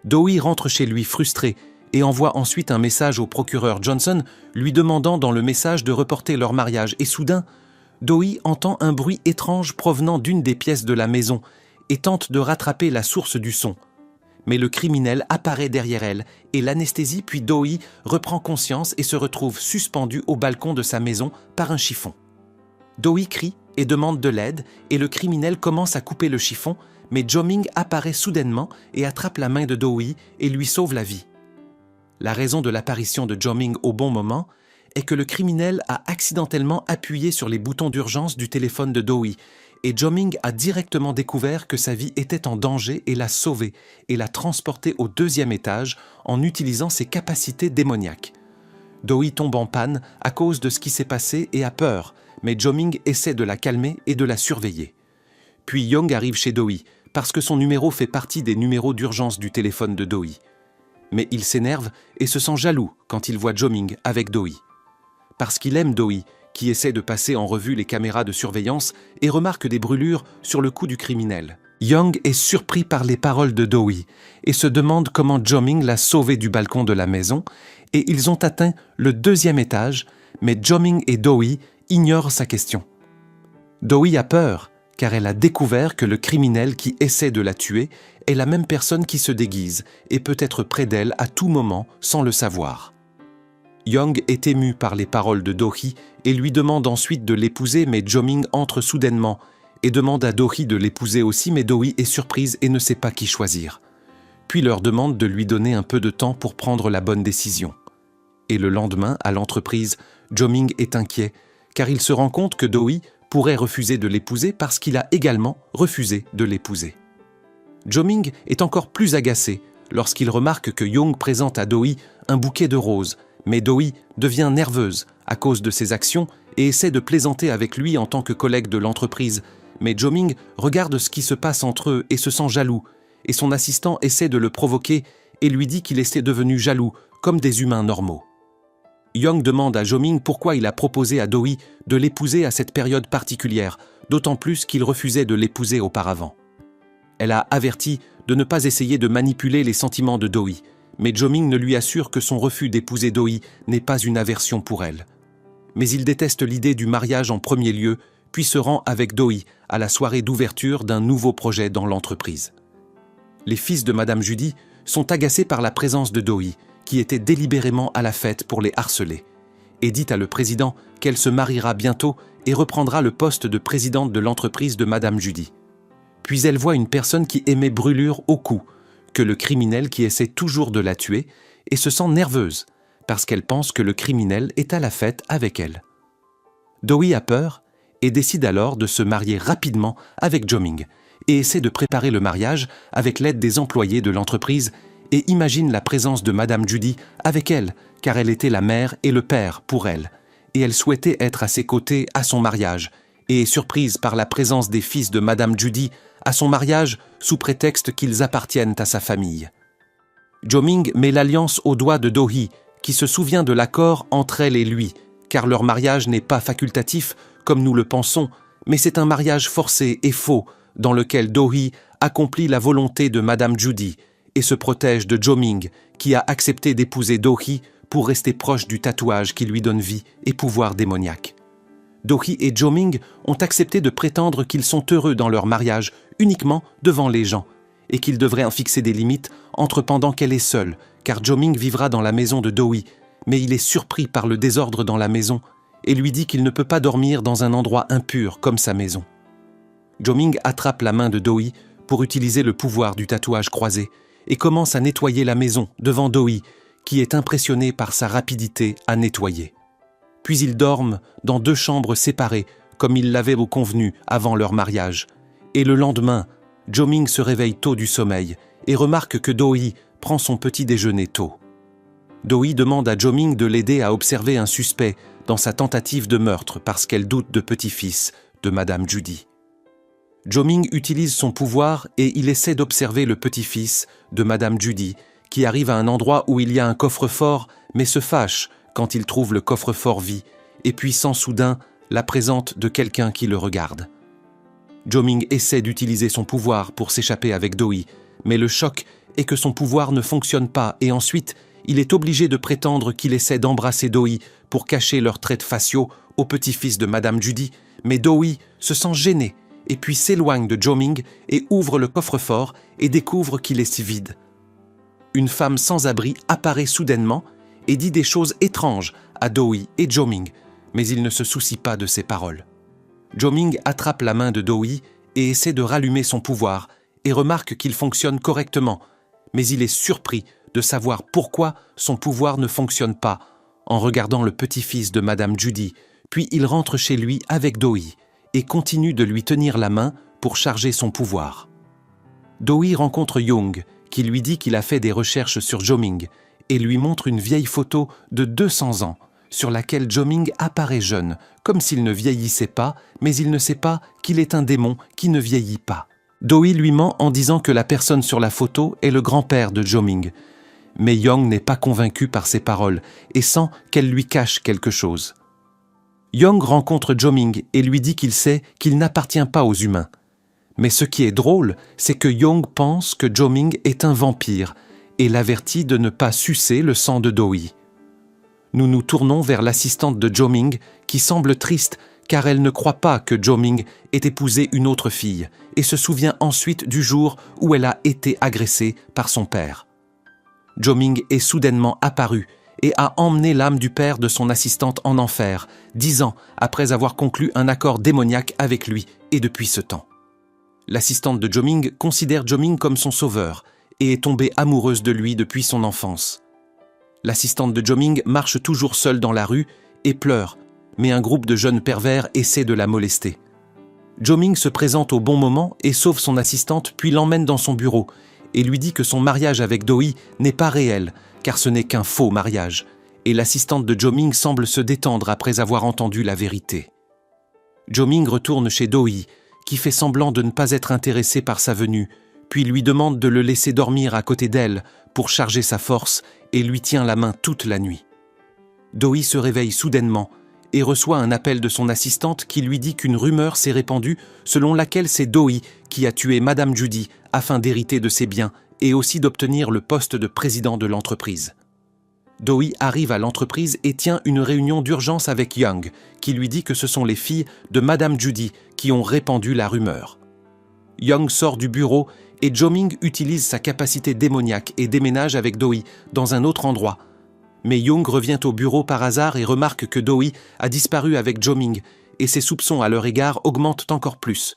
Do-hee rentre chez lui frustré et envoie ensuite un message au procureur Johnson lui demandant dans le message de reporter leur mariage et soudain, Do-hee entend un bruit étrange provenant d'une des pièces de la maison et tente de rattraper la source du son. Mais le criminel apparaît derrière elle et l'anesthésie puis Do-hee reprend conscience et se retrouve suspendu au balcon de sa maison par un chiffon. Do-hee crie et demande de l'aide et le criminel commence à couper le chiffon, mais Jo-Ming apparaît soudainement et attrape la main de Do-hee et lui sauve la vie. La raison de l'apparition de Jo-Ming au bon moment est que le criminel a accidentellement appuyé sur les boutons d'urgence du téléphone de Do-hee et Jo-Ming a directement découvert que sa vie était en danger et l'a sauvée et l'a transporté au 2e étage en utilisant ses capacités démoniaques. Do-hee tombe en panne à cause de ce qui s'est passé et a peur, mais Jo-Ming essaie de la calmer et de la surveiller. Puis Young arrive chez Do-hee parce que son numéro fait partie des numéros d'urgence du téléphone de Do-hee. Mais il s'énerve et se sent jaloux quand il voit Jo-Ming avec Do-hee. Parce qu'il aime Do-hee, qui essaie de passer en revue les caméras de surveillance et remarque des brûlures sur le cou du criminel. Young est surpris par les paroles de Do-hee et se demande comment Jo-Ming l'a sauvé du balcon de la maison et ils ont atteint le 2e étage, mais Jo-Ming et Do-hee ignorent sa question. Do-hee a peur car elle a découvert que le criminel qui essaie de la tuer est la même personne qui se déguise et peut être près d'elle à tout moment sans le savoir. Young est ému par les paroles de Do-hee et lui demande ensuite de l'épouser, mais Jo-Ming entre soudainement et demande à Do-hee de l'épouser aussi, mais Do-hee est surprise et ne sait pas qui choisir. Puis leur demande de lui donner un peu de temps pour prendre la bonne décision. Et le lendemain, à l'entreprise, Jo-Ming est inquiet car il se rend compte que Do-hee pourrait refuser de l'épouser parce qu'il a également refusé de l'épouser. Jo-Ming est encore plus agacé lorsqu'il remarque que Young présente à Do-hee un bouquet de roses, mais Do-hee devient nerveuse à cause de ses actions et essaie de plaisanter avec lui en tant que collègue de l'entreprise, mais Jo-Ming regarde ce qui se passe entre eux et se sent jaloux, et son assistant essaie de le provoquer et lui dit qu'il était devenu jaloux, comme des humains normaux. Young demande à Jo-Ming pourquoi il a proposé à Do-hee de l'épouser à cette période particulière, d'autant plus qu'il refusait de l'épouser auparavant. Elle a averti de ne pas essayer de manipuler les sentiments de Do-hee, mais Jo-Ming ne lui assure que son refus d'épouser Do-hee n'est pas une aversion pour elle. Mais il déteste l'idée du mariage en premier lieu, puis se rend avec Do-hee à la soirée d'ouverture d'un nouveau projet dans l'entreprise. Les fils de Madame Judy sont agacés par la présence de Do-hee, qui était délibérément à la fête pour les harceler, et dit à le président qu'elle se mariera bientôt et reprendra le poste de présidente de l'entreprise de Madame Judy. Puis elle voit une personne qui émet brûlure au cou, que le criminel qui essaie toujours de la tuer, et se sent nerveuse, parce qu'elle pense que le criminel est à la fête avec elle. Do-hee a peur et décide alors de se marier rapidement avec Jo-Ming, et essaie de préparer le mariage avec l'aide des employés de l'entreprise, et imagine la présence de Madame Judy avec elle, car elle était la mère et le père pour elle, et elle souhaitait être à ses côtés à son mariage, et est surprise par la présence des fils de Madame Judy à son mariage sous prétexte qu'ils appartiennent à sa famille. Jo-Ming met l'alliance au doigt de Do-hee, qui se souvient de l'accord entre elle et lui, car leur mariage n'est pas facultatif comme nous le pensons, mais c'est un mariage forcé et faux dans lequel Do-hee accomplit la volonté de Madame Judy et se protège de Jo-Ming, qui a accepté d'épouser Do-hee pour rester proche du tatouage qui lui donne vie et pouvoir démoniaque. Do-hee et Jo-ming ont accepté de prétendre qu'ils sont heureux dans leur mariage uniquement devant les gens et qu'ils devraient en fixer des limites entre pendant qu'elle est seule, car Jo-ming vivra dans la maison de Do-hee, mais il est surpris par le désordre dans la maison et lui dit qu'il ne peut pas dormir dans un endroit impur comme sa maison. Jo-ming attrape la main de Do-hee pour utiliser le pouvoir du tatouage croisé et commence à nettoyer la maison devant Do-hee, qui est impressionné par sa rapidité à nettoyer. Puis ils dorment dans 2 chambres séparées, comme ils l'avaient convenu avant leur mariage. Et le lendemain, Jo-ming se réveille tôt du sommeil et remarque que Do-hee prend son petit déjeuner tôt. Do-hee demande à Jo-ming de l'aider à observer un suspect dans sa tentative de meurtre parce qu'elle doute de petit-fils de Madame Judy. Jo-ming utilise son pouvoir et il essaie d'observer le petit-fils de Madame Judy, qui arrive à un endroit où il y a un coffre-fort, mais se fâche quand il trouve le coffre-fort vide, et puis sent soudain la présence de quelqu'un qui le regarde. Jo-ming essaie d'utiliser son pouvoir pour s'échapper avec Do-hee, mais le choc est que son pouvoir ne fonctionne pas et ensuite, il est obligé de prétendre qu'il essaie d'embrasser Do-hee pour cacher leurs traits faciaux au petit-fils de Madame Judy, mais Do-hee se sent gêné et puis s'éloigne de Jo-ming et ouvre le coffre-fort et découvre qu'il est vide. Une femme sans abri apparaît soudainement et dit des choses étranges à Do-hee et Jo-ming, mais il ne se soucie pas de ses paroles. Jo-ming attrape la main de Do-hee et essaie de rallumer son pouvoir et remarque qu'il fonctionne correctement, mais il est surpris de savoir pourquoi son pouvoir ne fonctionne pas en regardant le petit-fils de Madame Judy, puis il rentre chez lui avec Do-hee et continue de lui tenir la main pour charger son pouvoir. Do-hee rencontre Young, qui lui dit qu'il a fait des recherches sur Jo-ming et lui montre une vieille photo de 200 ans sur laquelle Jo-ming apparaît jeune, comme s'il ne vieillissait pas, mais il ne sait pas qu'il est un démon qui ne vieillit pas. Do-hee lui ment en disant que la personne sur la photo est le grand-père de Jo-ming, mais Young n'est pas convaincu par ses paroles et sent qu'elle lui cache quelque chose. Young rencontre Jo-ming et lui dit qu'il sait qu'il n'appartient pas aux humains. Mais ce qui est drôle, c'est que Young pense que Jo-ming est un vampire et l'avertit de ne pas sucer le sang de Do-hee. Nous nous tournons vers l'assistante de Jo-ming qui semble triste car elle ne croit pas que Jo-ming ait épousé une autre fille et se souvient ensuite du jour où elle a été agressée par son père. Jo-ming est soudainement apparu et a emmené l'âme du père de son assistante en enfer, 10 ans après avoir conclu un accord démoniaque avec lui et depuis ce temps. L'assistante de Jo-ming considère Jo-ming comme son sauveur et est tombée amoureuse de lui depuis son enfance. L'assistante de Jo-ming marche toujours seule dans la rue et pleure, mais un groupe de jeunes pervers essaie de la molester. Jo-ming se présente au bon moment et sauve son assistante puis l'emmène dans son bureau et lui dit que son mariage avec Do-hee n'est pas réel car ce n'est qu'un faux mariage et l'assistante de Jo-ming semble se détendre après avoir entendu la vérité. Jo-ming retourne chez Do-hee qui fait semblant de ne pas être intéressé par sa venue, puis lui demande de le laisser dormir à côté d'elle pour charger sa force et lui tient la main toute la nuit. Do-hee se réveille soudainement et reçoit un appel de son assistante qui lui dit qu'une rumeur s'est répandue selon laquelle c'est Do-hee qui a tué Madame Judy afin d'hériter de ses biens et aussi d'obtenir le poste de président de l'entreprise. Do-hee arrive à l'entreprise et tient une réunion d'urgence avec Young, qui lui dit que ce sont les filles de Madame Judy qui ont répandu la rumeur. Young sort du bureau et Jo-ming utilise sa capacité démoniaque et déménage avec Do-hee dans un autre endroit. Mais Young revient au bureau par hasard et remarque que Do-hee a disparu avec Jo-ming et ses soupçons à leur égard augmentent encore plus.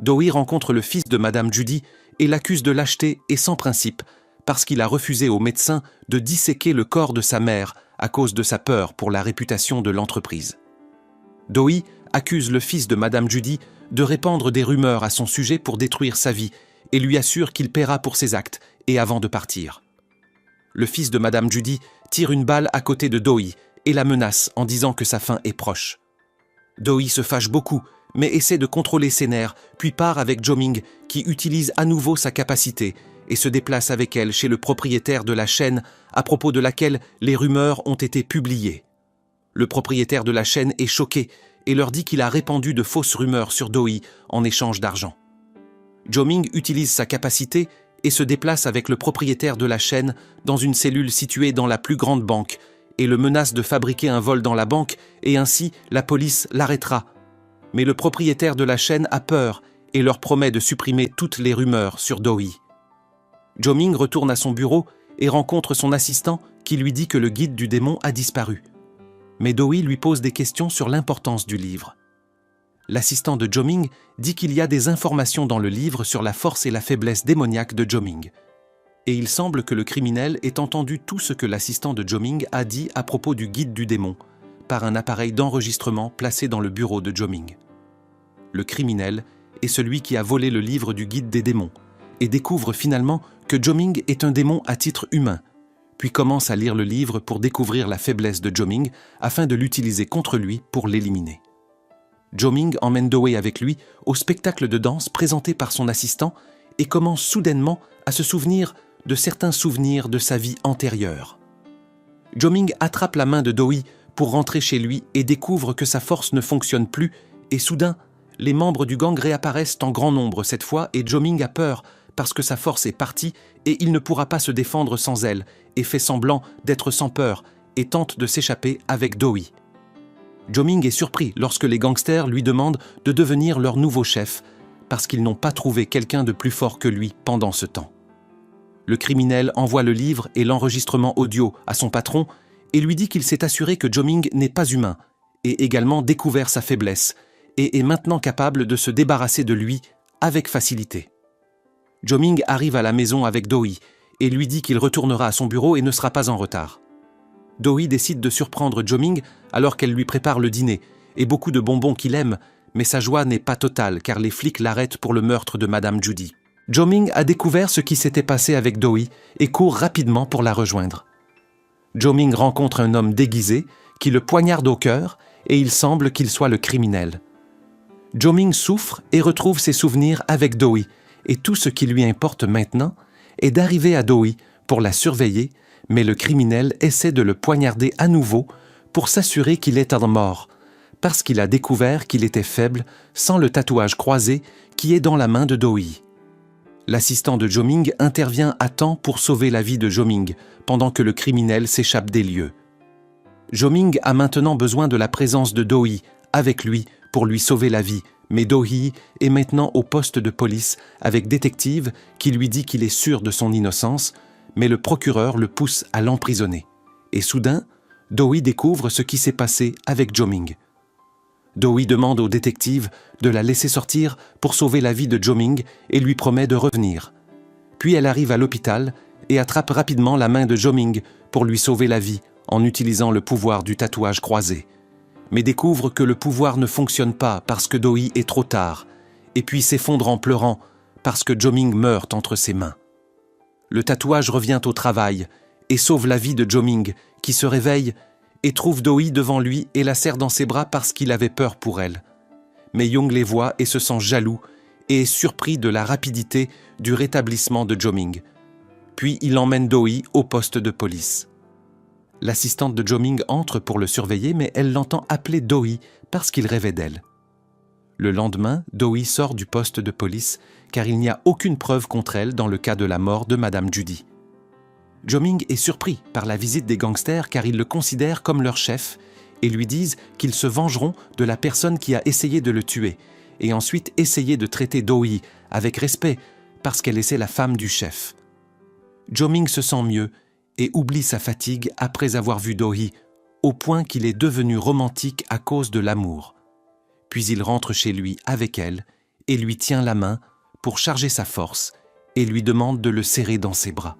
Do-hee rencontre le fils de Madame Judy et l'accuse de lâcheté et sans principe parce qu'il a refusé au médecin de disséquer le corps de sa mère à cause de sa peur pour la réputation de l'entreprise. Do-hee accuse le fils de Madame Judy de répandre des rumeurs à son sujet pour détruire sa vie et lui assure qu'il paiera pour ses actes et avant de partir. Le fils de Madame Judy tire une balle à côté de Do-hee et la menace en disant que sa fin est proche. Do-hee se fâche beaucoup mais essaie de contrôler ses nerfs puis part avec Jo-ming qui utilise à nouveau sa capacité et se déplace avec elle chez le propriétaire de la chaîne à propos de laquelle les rumeurs ont été publiées. Le propriétaire de la chaîne est choqué et leur dit qu'il a répandu de fausses rumeurs sur Do-hee en échange d'argent. Jo-ming utilise sa capacité et se déplace avec le propriétaire de la chaîne dans une cellule située dans la plus grande banque et le menace de fabriquer un vol dans la banque et ainsi la police l'arrêtera. Mais le propriétaire de la chaîne a peur et leur promet de supprimer toutes les rumeurs sur Doi. Jo-Ming retourne à son bureau et rencontre son assistant qui lui dit que le guide du démon a disparu. Mais Doi lui pose des questions sur l'importance du livre. L'assistant de Jo-Ming dit qu'il y a des informations dans le livre sur la force et la faiblesse démoniaque de Jo-Ming. Et il semble que le criminel ait entendu tout ce que l'assistant de Jo-Ming a dit à propos du guide du démon, par un appareil d'enregistrement placé dans le bureau de Jo-Ming. Le criminel est celui qui a volé le livre du guide des démons, et découvre finalement que Jo-Ming est un démon à titre humain, puis commence à lire le livre pour découvrir la faiblesse de Jo-Ming afin de l'utiliser contre lui pour l'éliminer. Jo-Ming emmène Doi avec lui au spectacle de danse présenté par son assistant et commence soudainement à se souvenir de certains souvenirs de sa vie antérieure. Jo-Ming attrape la main de Doi pour rentrer chez lui et découvre que sa force ne fonctionne plus et soudain, les membres du gang réapparaissent en grand nombre cette fois et Jo-Ming a peur parce que sa force est partie et il ne pourra pas se défendre sans elle et fait semblant d'être sans peur et tente de s'échapper avec Doi. Jo-Ming est surpris lorsque les gangsters lui demandent de devenir leur nouveau chef parce qu'ils n'ont pas trouvé quelqu'un de plus fort que lui pendant ce temps. Le criminel envoie le livre et l'enregistrement audio à son patron et lui dit qu'il s'est assuré que Jo-Ming n'est pas humain et également découvert sa faiblesse et est maintenant capable de se débarrasser de lui avec facilité. Jo-Ming arrive à la maison avec Doi et lui dit qu'il retournera à son bureau et ne sera pas en retard. Doi décide de surprendre Jo-Ming alors qu'elle lui prépare le dîner et beaucoup de bonbons qu'il aime, mais sa joie n'est pas totale car les flics l'arrêtent pour le meurtre de Madame Judy. Jo-Ming a découvert ce qui s'était passé avec Doi et court rapidement pour la rejoindre. Jo-Ming rencontre un homme déguisé qui le poignarde au cœur et il semble qu'il soit le criminel. Jo-Ming souffre et retrouve ses souvenirs avec Doi et tout ce qui lui importe maintenant est d'arriver à Doi pour la surveiller, mais le criminel essaie de le poignarder à nouveau pour s'assurer qu'il est en mort, parce qu'il a découvert qu'il était faible sans le tatouage croisé qui est dans la main de Doi. L'assistant de Jo-Ming intervient à temps pour sauver la vie de Jo-Ming pendant que le criminel s'échappe des lieux. Jo-Ming a maintenant besoin de la présence de Doi avec lui pour lui sauver la vie, mais Doi est maintenant au poste de police avec détective qui lui dit qu'il est sûr de son innocence, mais le procureur le pousse à l'emprisonner. Et soudain, Doi découvre ce qui s'est passé avec Jo-Ming. Doi demande au détective de la laisser sortir pour sauver la vie de Jo-Ming et lui promet de revenir. Puis elle arrive à l'hôpital et attrape rapidement la main de Jo-Ming pour lui sauver la vie en utilisant le pouvoir du tatouage croisé. Mais découvre que le pouvoir ne fonctionne pas parce que Doi est trop tard, et puis s'effondre en pleurant parce que Jo-Ming meurt entre ses mains. Le tatouage revient au travail et sauve la vie de Jo-Ming, qui se réveille et trouve Doi devant lui et la serre dans ses bras parce qu'il avait peur pour elle. Mais Young les voit et se sent jaloux et est surpris de la rapidité du rétablissement de Jo-Ming. Puis il emmène Doi au poste de police. L'assistante de Jo-Ming entre pour le surveiller, mais elle l'entend appeler Doi parce qu'il rêvait d'elle. Le lendemain, Doi sort du poste de police car il n'y a aucune preuve contre elle dans le cas de la mort de Madame Judy. Jo-Ming est surpris par la visite des gangsters car ils le considèrent comme leur chef et lui disent qu'ils se vengeront de la personne qui a essayé de le tuer et ensuite essayer de traiter Doi avec respect parce qu'elle est la femme du chef. Jo-Ming se sent mieux et oublie sa fatigue après avoir vu Doi, au point qu'il est devenu romantique à cause de l'amour. Puis il rentre chez lui avec elle et lui tient la main pour charger sa force et lui demande de le serrer dans ses bras.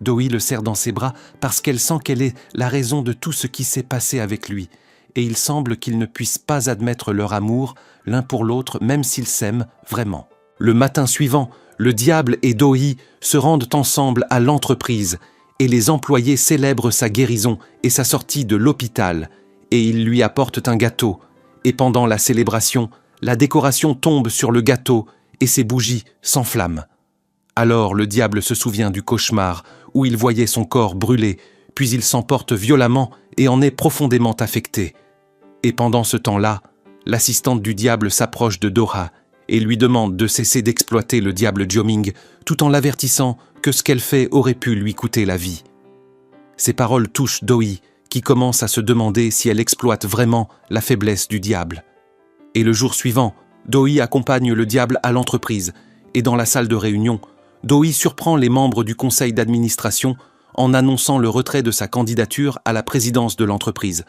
Doi le serre dans ses bras parce qu'elle sent qu'elle est la raison de tout ce qui s'est passé avec lui et il semble qu'ils ne puissent pas admettre leur amour l'un pour l'autre même s'ils s'aiment vraiment. Le matin suivant, le diable et Doi se rendent ensemble à l'entreprise et les employés célèbrent sa guérison et sa sortie de l'hôpital et ils lui apportent un gâteau et pendant la célébration, la décoration tombe sur le gâteau et ses bougies s'enflamment. Alors le diable se souvient du cauchemar où il voyait son corps brûler, puis il s'emporte violemment et en est profondément affecté. Et pendant ce temps-là, l'assistante du diable s'approche de Dora et lui demande de cesser d'exploiter le diable Jo-Ming tout en l'avertissant que ce qu'elle fait aurait pu lui coûter la vie. Ces paroles touchent Doi qui commence à se demander si elle exploite vraiment la faiblesse du diable. Et le jour suivant, Doi accompagne le diable à l'entreprise, et dans la salle de réunion, Doi surprend les membres du conseil d'administration en annonçant le retrait de sa candidature à la présidence de l'entreprise.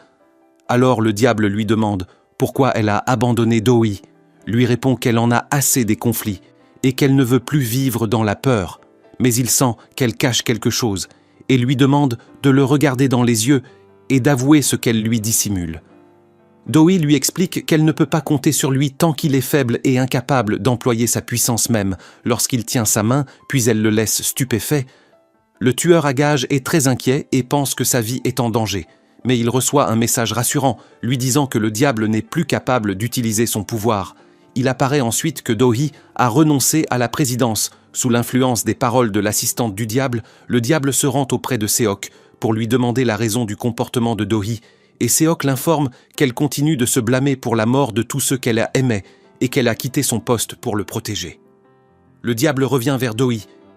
Alors le diable lui demande pourquoi elle a abandonné Doi, lui répond qu'elle en a assez des conflits et qu'elle ne veut plus vivre dans la peur, mais il sent qu'elle cache quelque chose et lui demande de le regarder dans les yeux et d'avouer ce qu'elle lui dissimule. Doi lui explique qu'elle ne peut pas compter sur lui tant qu'il est faible et incapable d'employer sa puissance même lorsqu'il tient sa main, puis elle le laisse stupéfait. Le tueur à gages est très inquiet et pense que sa vie est en danger, mais il reçoit un message rassurant lui disant que le diable n'est plus capable d'utiliser son pouvoir. Il apparaît ensuite que Doi a renoncé à la présidence. Sous l'influence des paroles de l'assistante du diable, le diable se rend auprès de Seok pour lui demander la raison du comportement de Doi, et Seok l'informe qu'elle continue de se blâmer pour la mort de tous ceux qu'elle aimait et qu'elle a quitté son poste pour le protéger. Le diable revient vers Doi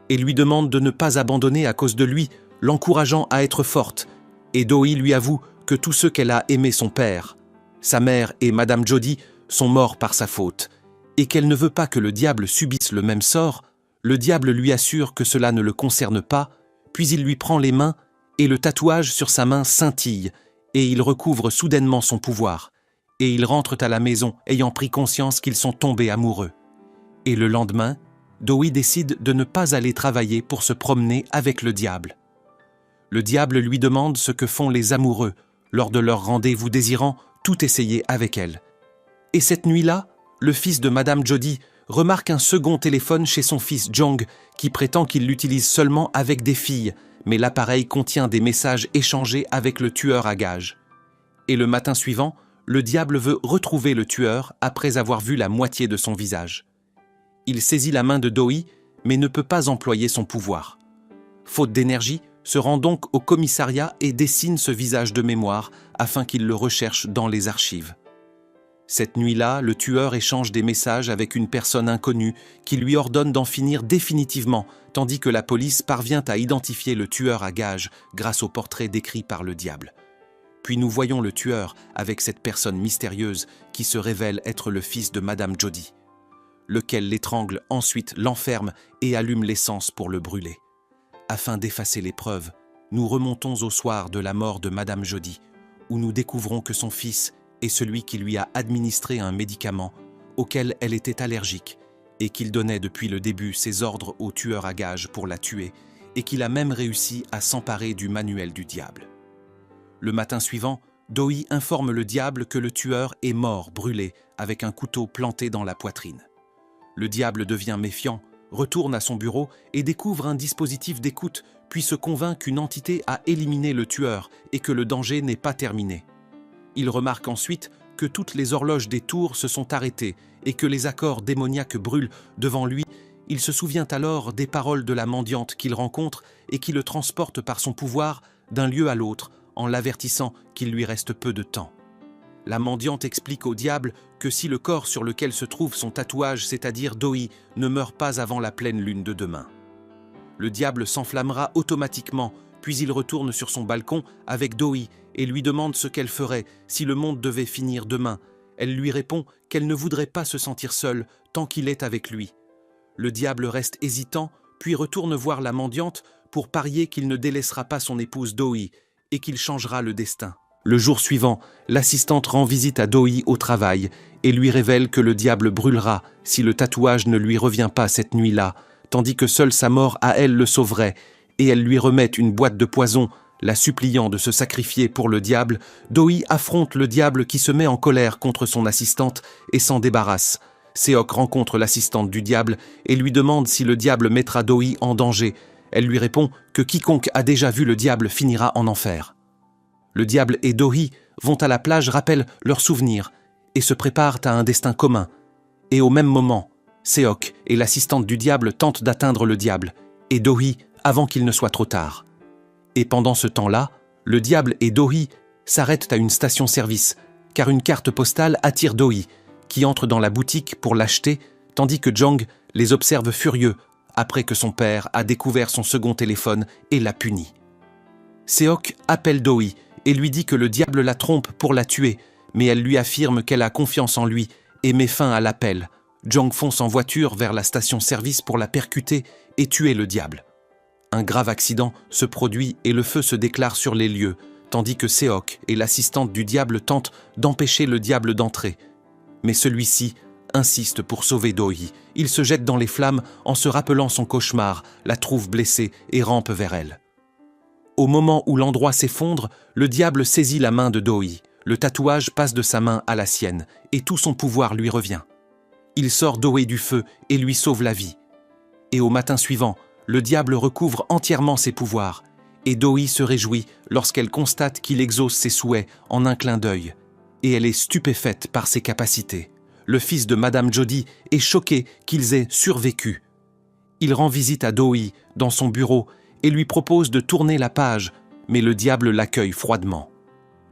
et lui demande de ne pas abandonner à cause de lui, l'encourageant à être forte, et Doi lui avoue que tous ceux qu'elle a aimés son père, sa mère et Madame Jody sont morts par sa faute, et qu'elle ne veut pas que le diable subisse le même sort. Le diable lui assure que cela ne le concerne pas, puis il lui prend les mains et le tatouage sur sa main scintille, et il recouvre soudainement son pouvoir, et ils rentrent à la maison ayant pris conscience qu'ils sont tombés amoureux. Et le lendemain, Doi décide de ne pas aller travailler pour se promener avec le diable. Le diable lui demande ce que font les amoureux lors de leur rendez-vous désirant tout essayer avec elle. Et cette nuit-là, le fils de Madame Jody remarque un second téléphone chez son fils Jong qui prétend qu'il l'utilise seulement avec des filles, mais l'appareil contient des messages échangés avec le tueur à gages. Et le matin suivant, le diable veut retrouver le tueur après avoir vu la moitié de son visage. Il saisit la main de Doi, mais ne peut pas employer son pouvoir. Faute d'énergie, se rend donc au commissariat et dessine ce visage de mémoire afin qu'il le recherche dans les archives. Cette nuit-là, le tueur échange des messages avec une personne inconnue qui lui ordonne d'en finir définitivement, tandis que la police parvient à identifier le tueur à gages grâce au portrait décrit par le diable. Puis nous voyons le tueur avec cette personne mystérieuse qui se révèle être le fils de Madame Jody, lequel l'étrangle, ensuite l'enferme et allume l'essence pour le brûler. Afin d'effacer les preuves, nous remontons au soir de la mort de Madame Jody, où nous découvrons que son fils est celui qui lui a administré un médicament auquel elle était allergique et qu'il donnait depuis le début ses ordres au tueur à gages pour la tuer et qu'il a même réussi à s'emparer du manuel du diable. Le matin suivant, Doi informe le diable que le tueur est mort brûlé avec un couteau planté dans la poitrine. Le diable devient méfiant, retourne à son bureau et découvre un dispositif d'écoute, puis se convainc qu'une entité a éliminé le tueur et que le danger n'est pas terminé. Il remarque ensuite que toutes les horloges des tours se sont arrêtées et que les accords démoniaques brûlent devant lui. Il se souvient alors des paroles de la mendiante qu'il rencontre et qui le transporte par son pouvoir d'un lieu à l'autre en l'avertissant qu'il lui reste peu de temps. La mendiante explique au diable que si le corps sur lequel se trouve son tatouage, c'est-à-dire Doi, ne meurt pas avant la pleine lune de demain. Le diable s'enflammera automatiquement, puis il retourne sur son balcon avec Doi et lui demande ce qu'elle ferait si le monde devait finir demain. Elle lui répond qu'elle ne voudrait pas se sentir seule tant qu'il est avec lui. Le diable reste hésitant, puis retourne voir la mendiante pour parier qu'il ne délaissera pas son épouse Doi et qu'il changera le destin. Le jour suivant, l'assistante rend visite à Doi au travail et lui révèle que le diable brûlera si le tatouage ne lui revient pas cette nuit-là, tandis que seule sa mort à elle le sauverait, et elle lui remet une boîte de poison, la suppliant de se sacrifier pour le diable. Doi affronte le diable qui se met en colère contre son assistante et s'en débarrasse. Seok rencontre l'assistante du diable et lui demande si le diable mettra Doi en danger. Elle lui répond que quiconque a déjà vu le diable finira en enfer. Le diable et Doi vont à la plage, rappellent leurs souvenirs et se préparent à un destin commun. Et au même moment, Seok et l'assistante du diable tentent d'atteindre le diable et Doi avant qu'il ne soit trop tard. Et pendant ce temps-là, le diable et Doi s'arrêtent à une station-service car une carte postale attire Doi qui entre dans la boutique pour l'acheter tandis que Jong les observe furieux après que son père a découvert son second téléphone et l'a puni. Seok appelle Doi et lui dit que le diable la trompe pour la tuer, mais elle lui affirme qu'elle a confiance en lui et met fin à l'appel. Jong fonce en voiture vers la station-service pour la percuter et tuer le diable. Un grave accident se produit et le feu se déclare sur les lieux, tandis que Seok et l'assistante du diable tentent d'empêcher le diable d'entrer. Mais celui-ci insiste pour sauver Do-hee. Il se jette dans les flammes en se rappelant son cauchemar, la trouve blessée et rampe vers elle. Au moment où l'endroit s'effondre, le diable saisit la main de Do-hee. Le tatouage passe de sa main à la sienne et tout son pouvoir lui revient. Il sort Do-hee du feu et lui sauve la vie. Et au matin suivant, le diable recouvre entièrement ses pouvoirs et Do-hee se réjouit lorsqu'elle constate qu'il exauce ses souhaits en un clin d'œil. Et elle est stupéfaite par ses capacités. Le fils de Madame Jody est choqué qu'ils aient survécu. Il rend visite à Do-hee dans son bureau et lui propose de tourner la page, mais le diable l'accueille froidement.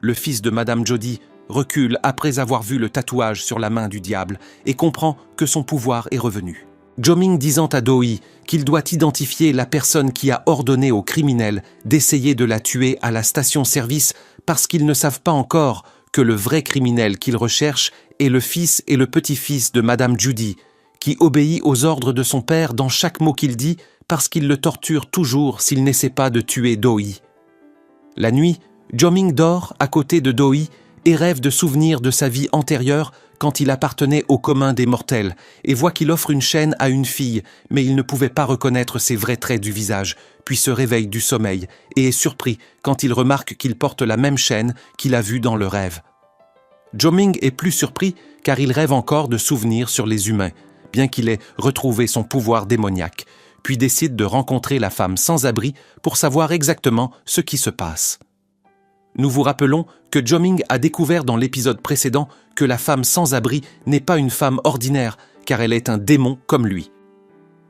Le fils de Madame Jody recule après avoir vu le tatouage sur la main du diable et comprend que son pouvoir est revenu. Jo-ming disant à Do-hee qu'il doit identifier la personne qui a ordonné aux criminels d'essayer de la tuer à la station-service parce qu'ils ne savent pas encore que le vrai criminel qu'ils recherchent est le fils et le petit-fils de Madame Judy, qui obéit aux ordres de son père dans chaque mot qu'il dit parce qu'il le torture toujours s'il n'essaie pas de tuer Do-hee. La nuit, Jo-ming dort à côté de Do-hee et rêve de souvenirs de sa vie antérieure quand il appartenait au commun des mortels et voit qu'il offre une chaîne à une fille, mais il ne pouvait pas reconnaître ses vrais traits du visage, puis se réveille du sommeil et est surpris quand il remarque qu'il porte la même chaîne qu'il a vue dans le rêve. Jo-ming est plus surpris car il rêve encore de souvenirs sur les humains, bien qu'il ait retrouvé son pouvoir démoniaque, puis décide de rencontrer la femme sans-abri pour savoir exactement ce qui se passe. Nous vous rappelons que Jo-ming a découvert dans l'épisode précédent que la femme sans-abri n'est pas une femme ordinaire, car elle est un démon comme lui.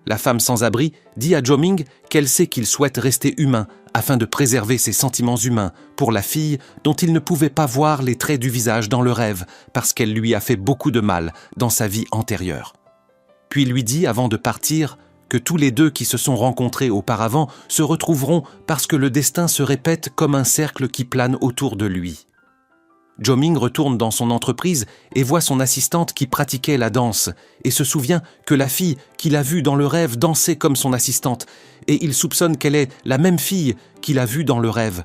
La femme sans-abri dit à Jo-ming qu'elle sait qu'il souhaite rester humain afin de préserver ses sentiments humains pour la fille dont il ne pouvait pas voir les traits du visage dans le rêve parce qu'elle lui a fait beaucoup de mal dans sa vie antérieure. Puis lui dit avant de partir que tous les deux qui se sont rencontrés auparavant se retrouveront parce que le destin se répète comme un cercle qui plane autour de lui. Jo-ming retourne dans son entreprise et voit son assistante qui pratiquait la danse et se souvient que la fille qu'il a vue dans le rêve dansait comme son assistante et il soupçonne qu'elle est la même fille qu'il a vue dans le rêve.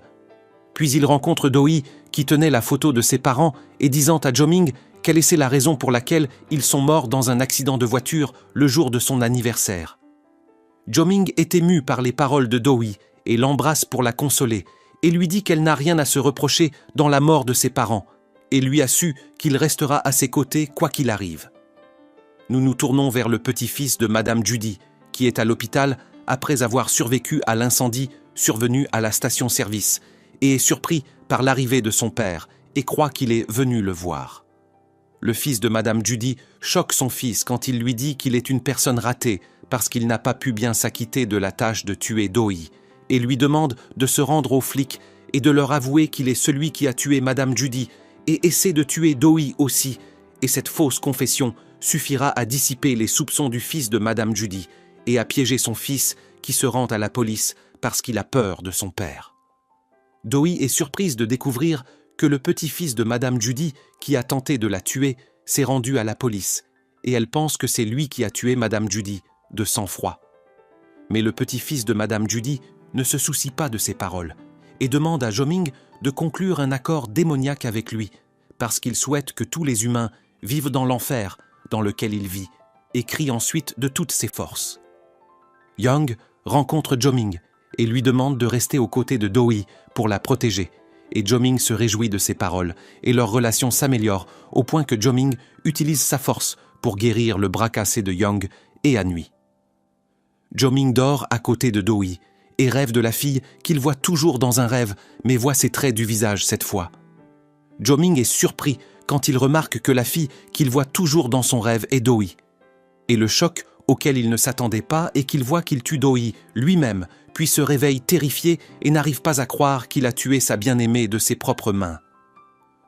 Puis il rencontre Do-hee qui tenait la photo de ses parents et disant à Jo-ming qu'elle est la raison pour laquelle ils sont morts dans un accident de voiture le jour de son anniversaire. Jo-ming est ému par les paroles de Do-hee et l'embrasse pour la consoler et lui dit qu'elle n'a rien à se reprocher dans la mort de ses parents et lui assure qu'il restera à ses côtés quoi qu'il arrive. Nous nous tournons vers le petit-fils de Madame Judy qui est à l'hôpital après avoir survécu à l'incendie survenu à la station-service et est surpris par l'arrivée de son père et croit qu'il est venu le voir. Le fils de Madame Judy choque son fils quand il lui dit qu'il est une personne ratée parce qu'il n'a pas pu bien s'acquitter de la tâche de tuer Do-hee et lui demande de se rendre aux flics et de leur avouer qu'il est celui qui a tué Madame Judy et essaie de tuer Do-hee aussi. Et cette fausse confession suffira à dissiper les soupçons du fils de Madame Judy et à piéger son fils qui se rend à la police parce qu'il a peur de son père. Do-hee est surprise de découvrir que le petit-fils de Madame Judy, qui a tenté de la tuer, s'est rendu à la police et elle pense que c'est lui qui a tué Madame Judy, de sang-froid. Mais le petit-fils de Madame Judy ne se soucie pas de ses paroles et demande à Jo-ming de conclure un accord démoniaque avec lui parce qu'il souhaite que tous les humains vivent dans l'enfer dans lequel il vit et crie ensuite de toutes ses forces. Young rencontre Jo-ming et lui demande de rester aux côtés de Do-hee pour la protéger et Jo-ming se réjouit de ses paroles et leur relation s'améliore au point que Jo-ming utilise sa force pour guérir le bras cassé de Young et à nuit. Jo-ming dort à côté de Do-hee et rêve de la fille qu'il voit toujours dans un rêve, mais voit ses traits du visage cette fois. Jo-ming est surpris quand il remarque que la fille qu'il voit toujours dans son rêve est Do-hee. Et le choc auquel il ne s'attendait pas est qu'il voit qu'il tue Do-hee lui-même, puis se réveille terrifié et n'arrive pas à croire qu'il a tué sa bien-aimée de ses propres mains.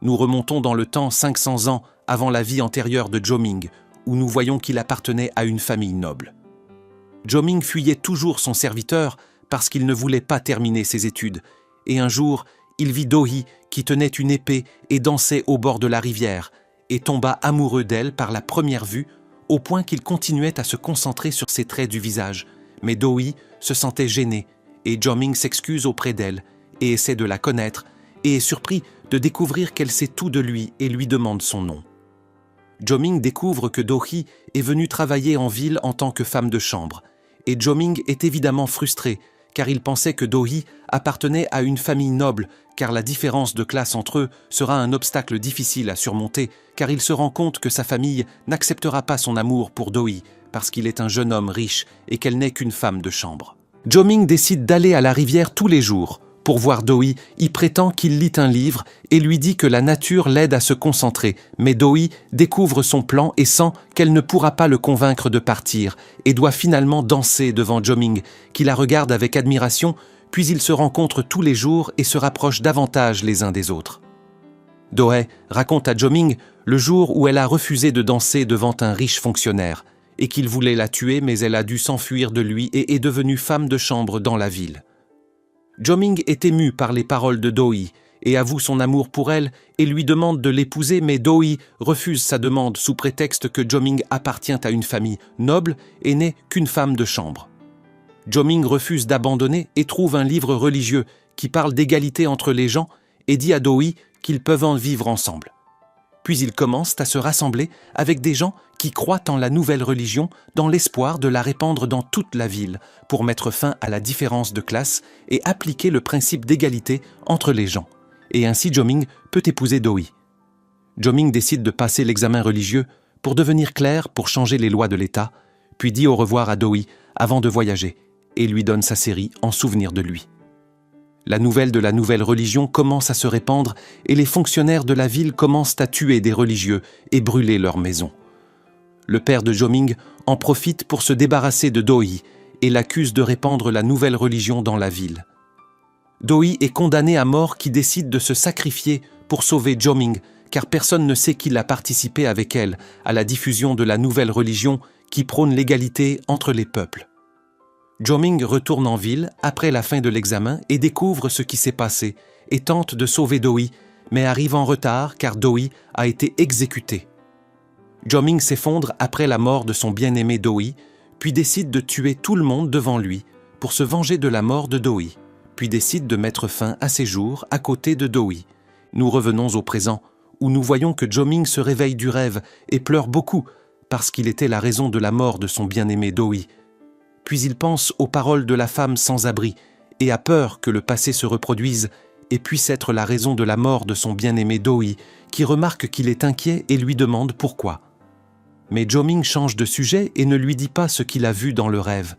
Nous remontons dans le temps 500 ans avant la vie antérieure de Jo-ming, où nous voyons qu'il appartenait à une famille noble. Jo-ming fuyait toujours son serviteur parce qu'il ne voulait pas terminer ses études, et un jour, il vit Do-hee qui tenait une épée et dansait au bord de la rivière, et tomba amoureux d'elle par la première vue, au point qu'il continuait à se concentrer sur ses traits du visage. Mais Do-hee se sentait gêné, et Jo-ming s'excuse auprès d'elle, et essaie de la connaître, et est surpris de découvrir qu'elle sait tout de lui et lui demande son nom. Jo-ming découvre que Do-hee est venue travailler en ville en tant que femme de chambre, et Jo-ming est évidemment frustré, car il pensait que Do-hee appartenait à une famille noble, car la différence de classe entre eux sera un obstacle difficile à surmonter, car il se rend compte que sa famille n'acceptera pas son amour pour Do-hee, parce qu'il est un jeune homme riche et qu'elle n'est qu'une femme de chambre. Jo-ming décide d'aller à la rivière tous les jours. Pour voir Do-hee, il prétend qu'il lit un livre et lui dit que la nature l'aide à se concentrer, mais Do-hee découvre son plan et sent qu'elle ne pourra pas le convaincre de partir et doit finalement danser devant Jo-ming, qui la regarde avec admiration, puis ils se rencontrent tous les jours et se rapprochent davantage les uns des autres. Do-hee raconte à Jo-ming le jour où elle a refusé de danser devant un riche fonctionnaire et qu'il voulait la tuer, mais elle a dû s'enfuir de lui et est devenue femme de chambre dans la ville. Jo-ming est ému par les paroles de Do-hee et avoue son amour pour elle et lui demande de l'épouser, mais Do-hee refuse sa demande sous prétexte que Jo-ming appartient à une famille noble et n'est qu'une femme de chambre. Jo-ming refuse d'abandonner et trouve un livre religieux qui parle d'égalité entre les gens et dit à Do-hee qu'ils peuvent en vivre ensemble. Puis ils commencent à se rassembler avec des gens qui croient en la nouvelle religion dans l'espoir de la répandre dans toute la ville pour mettre fin à la différence de classe et appliquer le principe d'égalité entre les gens. Et ainsi Jo-ming peut épouser Do-hee. Jo-ming décide de passer l'examen religieux pour devenir clerc pour changer les lois de l'État, puis dit au revoir à Do-hee avant de voyager et lui donne sa série en souvenir de lui. La nouvelle de la nouvelle religion commence à se répandre et les fonctionnaires de la ville commencent à tuer des religieux et brûler leurs maisons. Le père de Jo-ming en profite pour se débarrasser de Do-hee et l'accuse de répandre la nouvelle religion dans la ville. Do-hee est condamné à mort qui décide de se sacrifier pour sauver Jo-ming, car personne ne sait qu'il a participé avec elle à la diffusion de la nouvelle religion qui prône l'égalité entre les peuples. Jo-ming retourne en ville après la fin de l'examen et découvre ce qui s'est passé et tente de sauver Do-hee, mais arrive en retard car Do-hee a été exécuté. Jo-ming s'effondre après la mort de son bien-aimé Do-hee, puis décide de tuer tout le monde devant lui pour se venger de la mort de Do-hee, puis décide de mettre fin à ses jours à côté de Do-hee. Nous revenons au présent, où nous voyons que Jo-ming se réveille du rêve et pleure beaucoup parce qu'il était la raison de la mort de son bien-aimé Do-hee. Puis il pense aux paroles de la femme sans abri et a peur que le passé se reproduise et puisse être la raison de la mort de son bien-aimé Do-hee, qui remarque qu'il est inquiet et lui demande pourquoi. Mais Jo-ming change de sujet et ne lui dit pas ce qu'il a vu dans le rêve.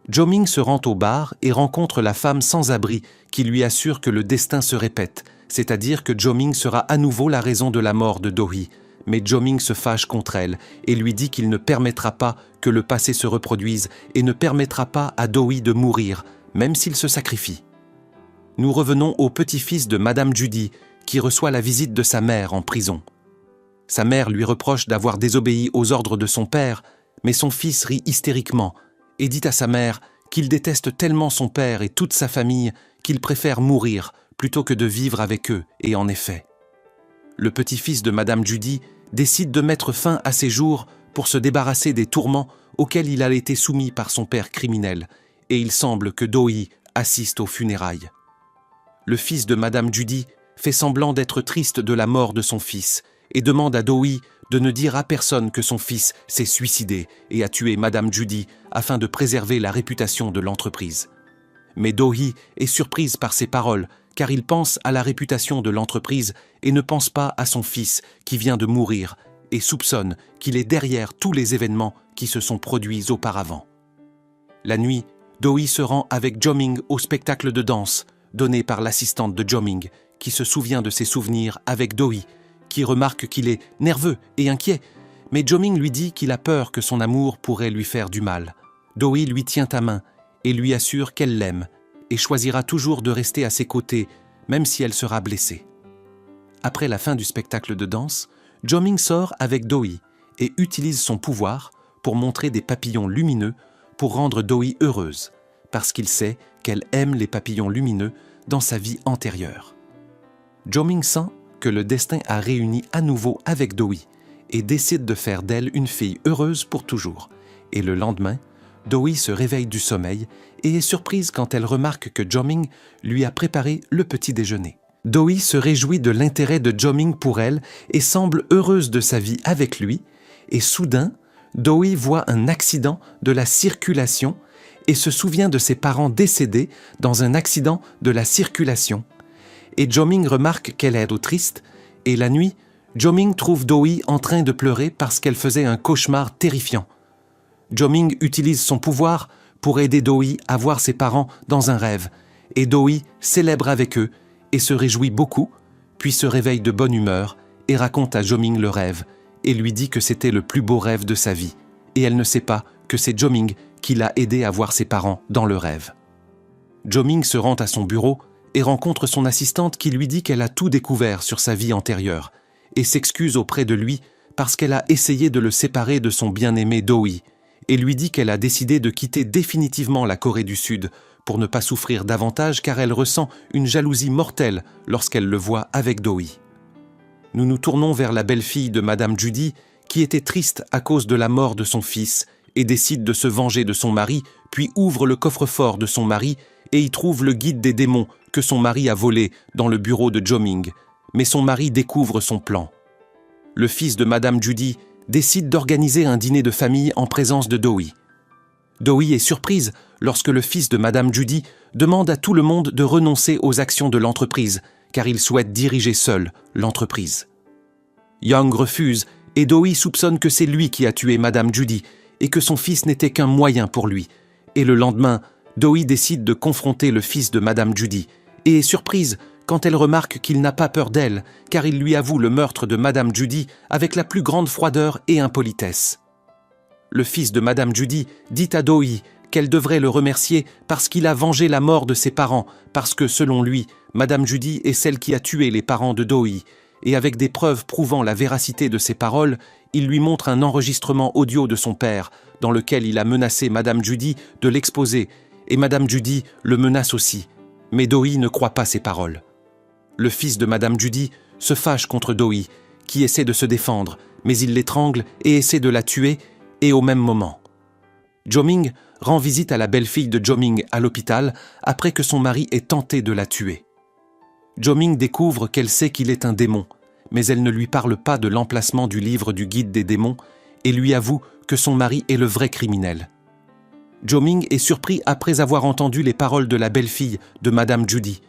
Jo-ming se rend au bar et rencontre la femme sans abri qui lui assure que le destin se répète, c'est-à-dire que Jo-ming sera à nouveau la raison de la mort de Do-hee. Mais Jo-ming se fâche contre elle et lui dit qu'il ne permettra pas que le passé se reproduise et ne permettra pas à Do-hee de mourir, même s'il se sacrifie. Nous revenons au petit-fils de Madame Judy, qui reçoit la visite de sa mère en prison. Sa mère lui reproche d'avoir désobéi aux ordres de son père, mais son fils rit hystériquement et dit à sa mère qu'il déteste tellement son père et toute sa famille qu'il préfère mourir plutôt que de vivre avec eux, et en effet. Le petit-fils de Madame Judy décide de mettre fin à ses jours pour se débarrasser des tourments auxquels il a été soumis par son père criminel, et il semble que Do-hee assiste aux funérailles. Le fils de Madame Judy fait semblant d'être triste de la mort de son fils et demande à Do-hee de ne dire à personne que son fils s'est suicidé et a tué Madame Judy afin de préserver la réputation de l'entreprise. Mais Do-hee est surprise par ces paroles car il pense à la réputation de l'entreprise et ne pense pas à son fils qui vient de mourir et soupçonne qu'il est derrière tous les événements qui se sont produits auparavant. La nuit, Do-hee se rend avec Jo-ming au spectacle de danse donné par l'assistante de Jo-ming qui se souvient de ses souvenirs avec Do-hee, qui remarque qu'il est nerveux et inquiet, mais Jo-ming lui dit qu'il a peur que son amour pourrait lui faire du mal. Do-hee lui tient à main et lui assure qu'elle l'aime et choisira toujours de rester à ses côtés, même si elle sera blessée. Après la fin du spectacle de danse, Jo-ming sort avec Do-hee et utilise son pouvoir pour montrer des papillons lumineux pour rendre Do-hee heureuse, parce qu'il sait qu'elle aime les papillons lumineux dans sa vie antérieure. Jo-ming sent que le destin a réuni à nouveau avec Do-hee et décide de faire d'elle une fille heureuse pour toujours. Et le lendemain, Do-hee se réveille du sommeil et est surprise quand elle remarque que Jo-ming lui a préparé le petit déjeuner. Do-hee se réjouit de l'intérêt de Jo-ming pour elle et semble heureuse de sa vie avec lui, et soudain, Do-hee voit un accident de la circulation et se souvient de ses parents décédés dans un accident de la circulation. Et Jo-ming remarque qu'elle est triste, et la nuit, Jo-ming trouve Do-hee en train de pleurer parce qu'elle faisait un cauchemar terrifiant. Jo-ming utilise son pouvoir pour aider Do-hee à voir ses parents dans un rêve, et Do-hee célèbre avec eux et se réjouit beaucoup, puis se réveille de bonne humeur et raconte à Jo-ming le rêve, et lui dit que c'était le plus beau rêve de sa vie, et elle ne sait pas que c'est Jo-ming qui l'a aidé à voir ses parents dans le rêve. Jo-ming se rend à son bureau et rencontre son assistante qui lui dit qu'elle a tout découvert sur sa vie antérieure, et s'excuse auprès de lui parce qu'elle a essayé de le séparer de son bien-aimé Do-hee, et lui dit qu'elle a décidé de quitter définitivement la Corée du Sud pour ne pas souffrir davantage car elle ressent une jalousie mortelle lorsqu'elle le voit avec Do-hee. Nous nous tournons vers la belle-fille de Madame Judy qui était triste à cause de la mort de son fils et décide de se venger de son mari, puis ouvre le coffre-fort de son mari et y trouve le guide des démons que son mari a volé dans le bureau de Jo-ming, mais son mari découvre son plan. Le fils de Madame Judy décide d'organiser un dîner de famille en présence de Do-hee. Do-hee est surprise lorsque le fils de Madame Judy demande à tout le monde de renoncer aux actions de l'entreprise, car il souhaite diriger seul l'entreprise. Young refuse et Do-hee soupçonne que c'est lui qui a tué Madame Judy et que son fils n'était qu'un moyen pour lui. Et le lendemain, Do-hee décide de confronter le fils de Madame Judy et est surprise quand elle remarque qu'il n'a pas peur d'elle, car il lui avoue le meurtre de Madame Judy avec la plus grande froideur et impolitesse. Le fils de Madame Judy dit à Do-hee qu'elle devrait le remercier parce qu'il a vengé la mort de ses parents, parce que, selon lui, Madame Judy est celle qui a tué les parents de Do-hee, et avec des preuves prouvant la véracité de ses paroles, il lui montre un enregistrement audio de son père, dans lequel il a menacé Madame Judy de l'exposer, et Madame Judy le menace aussi. Mais Do-hee ne croit pas ses paroles. Le fils de Madame Judy se fâche contre Do-hee, qui essaie de se défendre, mais il l'étrangle et essaie de la tuer, et au même moment. Jo-ming rend visite à la belle-fille de Jo-ming à l'hôpital après que son mari ait tenté de la tuer. Jo-ming découvre qu'elle sait qu'il est un démon, mais elle ne lui parle pas de l'emplacement du livre du guide des démons et lui avoue que son mari est le vrai criminel. Jo-ming est surpris après avoir entendu les paroles de la belle-fille de Madame Judy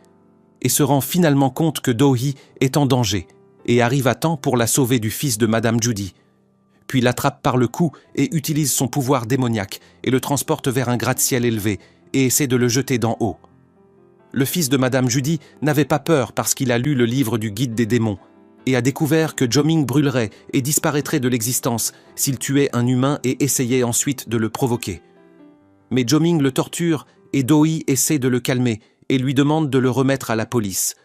et se rend finalement compte que Do-hee est en danger et arrive à temps pour la sauver du fils de Madame Judy, puis l'attrape par le cou et utilise son pouvoir démoniaque et le transporte vers un gratte-ciel élevé et essaie de le jeter d'en haut. Le fils de Madame Judy n'avait pas peur parce qu'il a lu le livre du guide des démons et a découvert que Jo-ming brûlerait et disparaîtrait de l'existence s'il tuait un humain et essayait ensuite de le provoquer. Mais Jo-ming le torture et Do-hee essaie de le calmer et lui demande de le remettre à la police.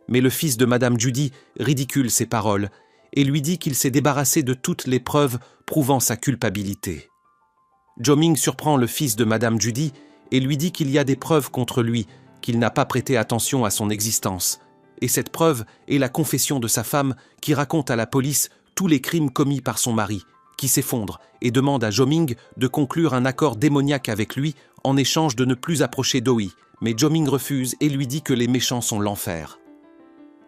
Mais le fils de Madame Judy ridicule ses paroles et lui dit qu'il s'est débarrassé de toutes les preuves prouvant sa culpabilité. Jo-ming surprend le fils de Madame Judy et lui dit qu'il y a des preuves contre lui, qu'il n'a pas prêté attention à son existence. Et cette preuve est la confession de sa femme qui raconte à la police tous les crimes commis par son mari, qui s'effondre et demande à Jo-ming de conclure un accord démoniaque avec lui en échange de ne plus approcher Do-hee, mais Jo-ming refuse et lui dit que les méchants sont l'enfer.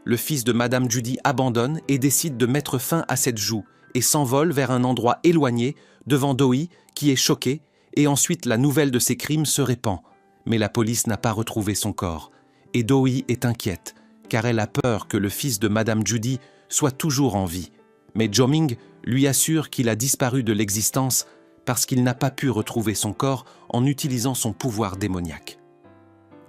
Le fils de Madame Judy abandonne et décide de mettre fin à cette joue et s'envole vers un endroit éloigné devant Do-hee qui est choqué et ensuite la nouvelle de ses crimes se répand. Mais la police n'a pas retrouvé son corps et Do-hee est inquiète car elle a peur que le fils de Madame Judy soit toujours en vie. Mais Jo-ming lui assure qu'il a disparu de l'existence parce qu'il n'a pas pu retrouver son corps en utilisant son pouvoir démoniaque.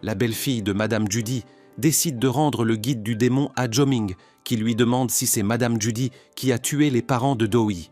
La belle-fille de Madame Judy décide de rendre le guide du démon à Jo-ming, qui lui demande si c'est Madame Judy qui a tué les parents de Do-hee.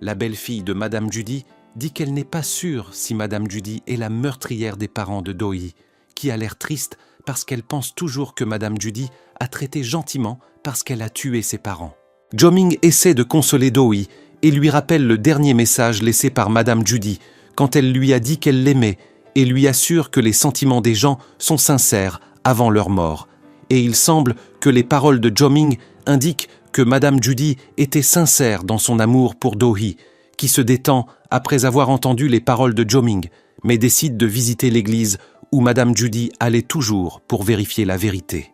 La belle-fille de Madame Judy dit qu'elle n'est pas sûre si Madame Judy est la meurtrière des parents de Do-hee, qui a l'air triste parce qu'elle pense toujours que Madame Judy a traité gentiment parce qu'elle a tué ses parents. Jo-ming essaie de consoler Do-hee et lui rappelle le dernier message laissé par Madame Judy quand elle lui a dit qu'elle l'aimait et lui assure que les sentiments des gens sont sincères avant leur mort et il semble que les paroles de Jo-ming indiquent que Madame Judy était sincère dans son amour pour Do-hee, qui se détend après avoir entendu les paroles de Jo-ming, mais décide de visiter l'église où Madame Judy allait toujours pour vérifier la vérité.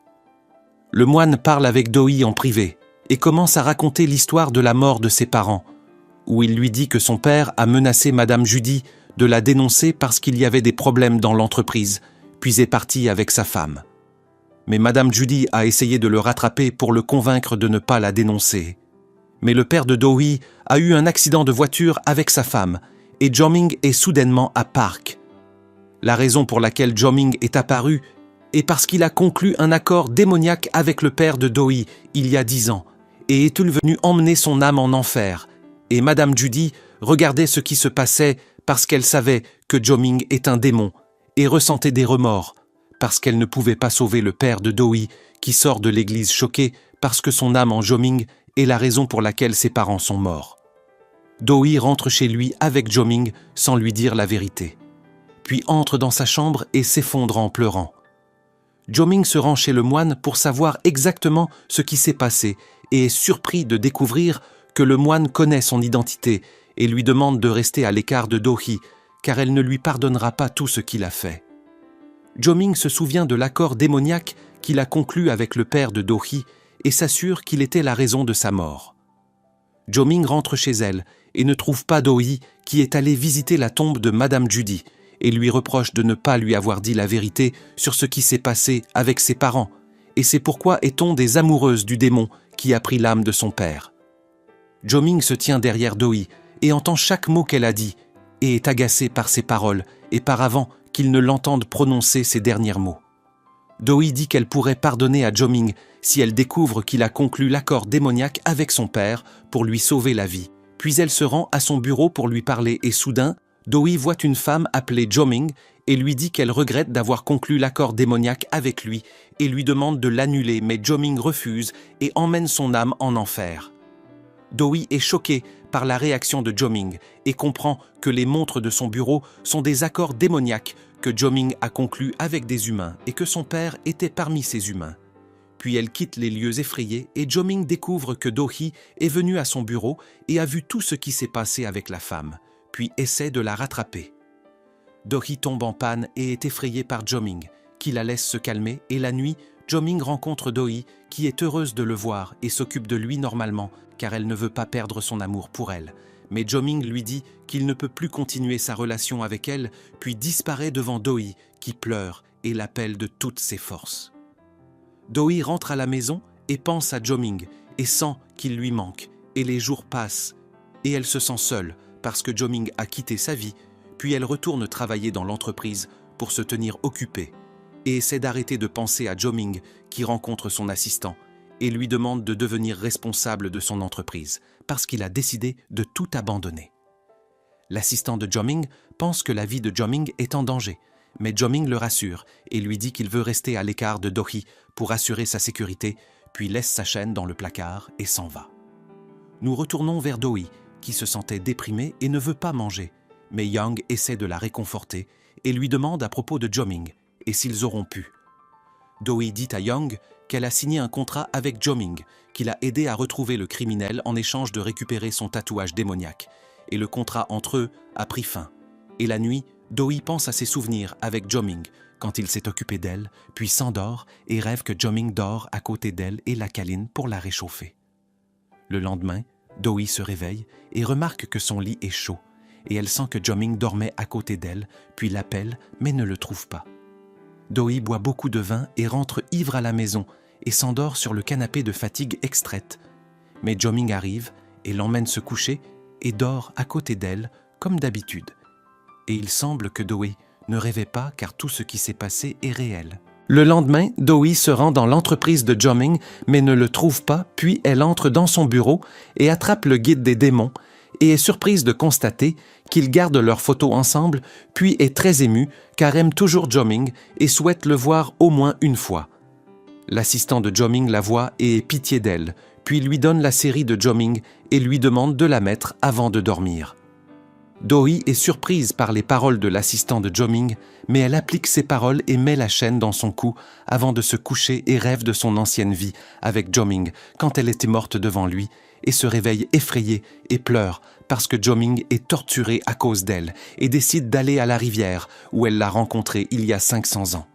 Le moine parle avec Do-hee en privé et commence à raconter l'histoire de la mort de ses parents, où il lui dit que son père a menacé Madame Judy de la dénoncer parce qu'il y avait des problèmes dans l'entreprise, puis est parti avec sa femme. Mais Madame Judy a essayé de le rattraper pour le convaincre de ne pas la dénoncer. Mais le père de Do-hee a eu un accident de voiture avec sa femme et Jo-ming est soudainement à Park. La raison pour laquelle Jo-ming est apparu est parce qu'il a conclu un accord démoniaque avec le père de Do-hee il y a 10 ans et est venu emmener son âme en enfer. Et Madame Judy regardait ce qui se passait parce qu'elle savait que Jo-ming est un démon et ressentait des remords parce qu'elle ne pouvait pas sauver le père de Do-hee qui sort de l'église choqué parce que son âme en Jo-ming est la raison pour laquelle ses parents sont morts. Do-hee rentre chez lui avec Jo-ming sans lui dire la vérité, puis entre dans sa chambre et s'effondre en pleurant. Jo-ming se rend chez le moine pour savoir exactement ce qui s'est passé et est surpris de découvrir que le moine connaît son identité et lui demande de rester à l'écart de Do-hee car elle ne lui pardonnera pas tout ce qu'il a fait. Jo-ming se souvient de l'accord démoniaque qu'il a conclu avec le père de Do-hee et s'assure qu'il était la raison de sa mort. Jo-ming rentre chez elle et ne trouve pas Do-hee qui est allé visiter la tombe de Madame Judy et lui reproche de ne pas lui avoir dit la vérité sur ce qui s'est passé avec ses parents, et c'est pourquoi est-on des amoureuses du démon qui a pris l'âme de son père. Jo-ming se tient derrière Do-hee et entend chaque mot qu'elle a dit et est agacé par ses paroles et par avant qu'il ne l'entende prononcer ces derniers mots. Do-hee dit qu'elle pourrait pardonner à Jo-ming si elle découvre qu'il a conclu l'accord démoniaque avec son père pour lui sauver la vie. Puis elle se rend à son bureau pour lui parler et soudain, Do-hee voit une femme appelée Jo-ming et lui dit qu'elle regrette d'avoir conclu l'accord démoniaque avec lui et lui demande de l'annuler, mais Jo-ming refuse et emmène son âme en enfer. Do-hee est choqué par la réaction de Jo-ming et comprend que les montres de son bureau sont des accords démoniaques que Jo-ming a conclus avec des humains et que son père était parmi ces humains. Puis elle quitte les lieux effrayés et Jo-ming découvre que Do-hee est venu à son bureau et a vu tout ce qui s'est passé avec la femme, puis essaie de la rattraper. Do-hee tombe en panne et est effrayée par Jo-ming, qui la laisse se calmer et la nuit, Jo-ming rencontre Do-hee qui est heureuse de le voir et s'occupe de lui normalement car elle ne veut pas perdre son amour pour elle. Mais Jo-ming lui dit qu'il ne peut plus continuer sa relation avec elle, puis disparaît devant Do-hee qui pleure et l'appelle de toutes ses forces. Do-hee rentre à la maison et pense à Jo-ming et sent qu'il lui manque, et les jours passent, et elle se sent seule parce que Jo-ming a quitté sa vie, puis elle retourne travailler dans l'entreprise pour se tenir occupée, et essaie d'arrêter de penser à Jo-ming qui rencontre son assistant et lui demande de devenir responsable de son entreprise parce qu'il a décidé de tout abandonner. L'assistant de Jo-ming pense que la vie de Jo-ming est en danger, mais Jo-ming le rassure et lui dit qu'il veut rester à l'écart de Do-hee pour assurer sa sécurité, puis laisse sa chaîne dans le placard et s'en va. Nous retournons vers Do-hee, qui se sentait déprimée et ne veut pas manger, mais Young essaie de la réconforter et lui demande à propos de Jo-ming et s'ils auront pu. Do-hee dit à Young qu'elle a signé un contrat avec Jo-ming, qui l'a aidé à retrouver le criminel en échange de récupérer son tatouage démoniaque, et le contrat entre eux a pris fin. Et la nuit, Do-hee pense à ses souvenirs avec Jo-ming quand il s'est occupé d'elle, puis s'endort et rêve que Jo-ming dort à côté d'elle et la câline pour la réchauffer. Le lendemain, Do-hee se réveille et remarque que son lit est chaud, et elle sent que Jo-ming dormait à côté d'elle, puis l'appelle mais ne le trouve pas. Do-hee boit beaucoup de vin et rentre ivre à la maison et s'endort sur le canapé de fatigue extraite. Mais Jo-ming arrive et l'emmène se coucher et dort à côté d'elle comme d'habitude. Et il semble que Do-hee ne rêvait pas car tout ce qui s'est passé est réel. Le lendemain, Do-hee se rend dans l'entreprise de Jo-ming mais ne le trouve pas, puis elle entre dans son bureau et attrape le guide des démons et est surprise de constater qu'ils gardent leurs photos ensemble, puis est très émue car aime toujours Jo-ming et souhaite le voir au moins une fois. L'assistant de Jo-ming la voit et ait pitié d'elle, puis lui donne la série de Jo-ming et lui demande de la mettre avant de dormir. Do-hee est surprise par les paroles de l'assistant de Jo-ming, mais elle applique ces paroles et met la chaîne dans son cou avant de se coucher et rêve de son ancienne vie avec Jo-ming quand elle était morte devant lui et se réveille effrayée et pleure parce que Jo-ming est torturé à cause d'elle et décide d'aller à la rivière où elle l'a rencontré il y a 500 ans.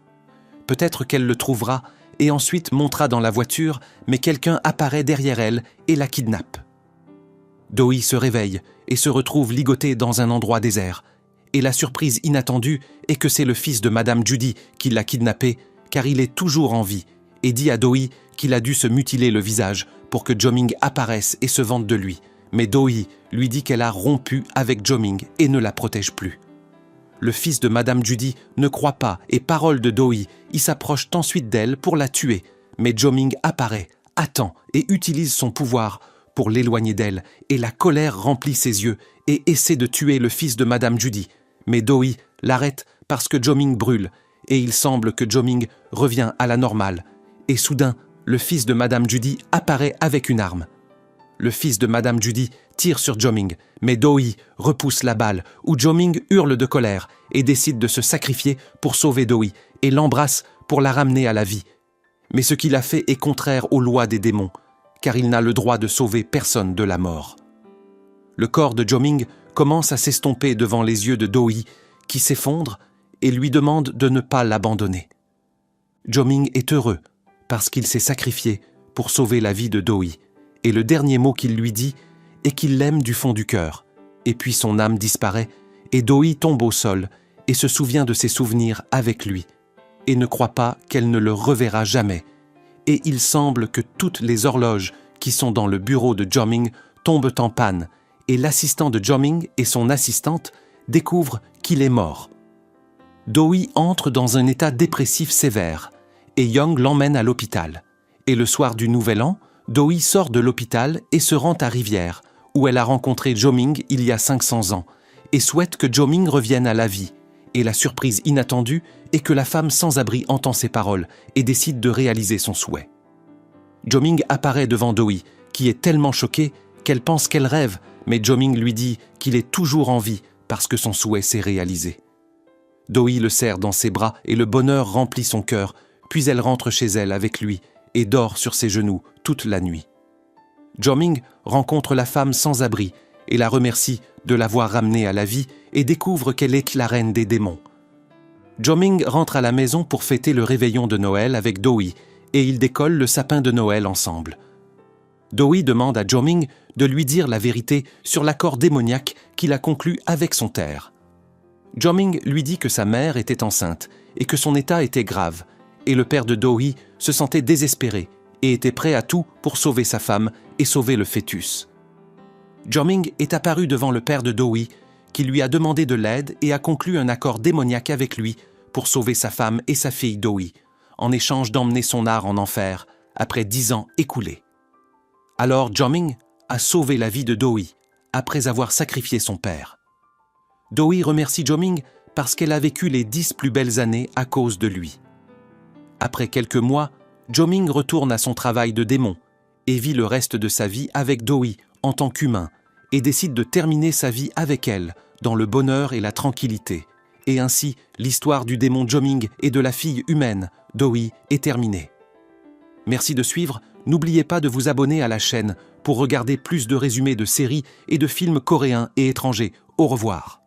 Peut-être qu'elle le trouvera et ensuite montera dans la voiture, mais quelqu'un apparaît derrière elle et la kidnappe. Do-hee se réveille et se retrouve ligotée dans un endroit désert. Et la surprise inattendue est que c'est le fils de Madame Judy qui l'a kidnappée, car il est toujours en vie, et dit à Do-hee qu'il a dû se mutiler le visage pour que Jo-ming apparaisse et se vante de lui. Mais Do-hee lui dit qu'elle a rompu avec Jo-ming et ne la protège plus. Le fils de Madame Judy ne croit pas et parole de Do-hee, il s'approche ensuite d'elle pour la tuer. Mais Jo-ming apparaît, attend et utilise son pouvoir pour l'éloigner d'elle, et la colère remplit ses yeux et essaie de tuer le fils de Madame Judy. Mais Do-hee l'arrête parce que Jo-ming brûle, et il semble que Jo-ming revient à la normale. Et soudain, le fils de Madame Judy apparaît avec une arme. Le fils de Madame Judy tire sur Jo-ming, mais Do-hee repousse la balle, où Jo-ming hurle de colère et décide de se sacrifier pour sauver Do-hee et l'embrasse pour la ramener à la vie. Mais ce qu'il a fait est contraire aux lois des démons, car il n'a le droit de sauver personne de la mort. Le corps de Jo-ming commence à s'estomper devant les yeux de Do-hee, qui s'effondre et lui demande de ne pas l'abandonner. Jo-ming est heureux parce qu'il s'est sacrifié pour sauver la vie de Do-hee, et le dernier mot qu'il lui dit est qu'il l'aime du fond du cœur. Et puis son âme disparaît, et Do-hee tombe au sol et se souvient de ses souvenirs avec lui, et ne croit pas qu'elle ne le reverra jamais. Et il semble que toutes les horloges qui sont dans le bureau de Jo-ming tombent en panne, et l'assistant de Jo-ming et son assistante découvrent qu'il est mort. Do-hee entre dans un état dépressif sévère, et Young l'emmène à l'hôpital. Et le soir du Nouvel An, Do-hee sort de l'hôpital et se rend à Rivière, où elle a rencontré Jo-ming il y a 500 ans, et souhaite que Jo-ming revienne à la vie. Et la surprise inattendue est que la femme sans-abri entend ses paroles et décide de réaliser son souhait. Jo-ming apparaît devant Do-hee, qui est tellement choquée qu'elle pense qu'elle rêve, mais Jo-ming lui dit qu'il est toujours en vie parce que son souhait s'est réalisé. Do-hee le serre dans ses bras et le bonheur remplit son cœur, puis elle rentre chez elle avec lui et dort sur ses genoux toute la nuit. Jo-ming rencontre la femme sans-abri et la remercie de l'avoir ramenée à la vie et découvre qu'elle est la reine des démons. Jo-ming rentre à la maison pour fêter le réveillon de Noël avec Do-hee et ils décollent le sapin de Noël ensemble. Do-hee demande à Jo-ming de lui dire la vérité sur l'accord démoniaque qu'il a conclu avec son terre. Jo-ming lui dit que sa mère était enceinte et que son état était grave, et le père de Do-hee se sentait désespéré et était prêt à tout pour sauver sa femme et sauver le fœtus. Jo-ming est apparu devant le père de Do-hee, qui lui a demandé de l'aide et a conclu un accord démoniaque avec lui pour sauver sa femme et sa fille Do-hee, en échange d'emmener son art en enfer après 10 ans écoulés. Alors Jo-ming a sauvé la vie de Do-hee après avoir sacrifié son père. Do-hee remercie Jo-ming parce qu'elle a vécu les 10 plus belles années à cause de lui. Après quelques mois, Jo-ming retourne à son travail de démon et vit le reste de sa vie avec Do-hee en tant qu'humain et décide de terminer sa vie avec elle dans le bonheur et la tranquillité. Et ainsi, l'histoire du démon Jo-ming et de la fille humaine, Do-hee, est terminée. Merci de suivre, n'oubliez pas de vous abonner à la chaîne pour regarder plus de résumés de séries et de films coréens et étrangers. Au revoir.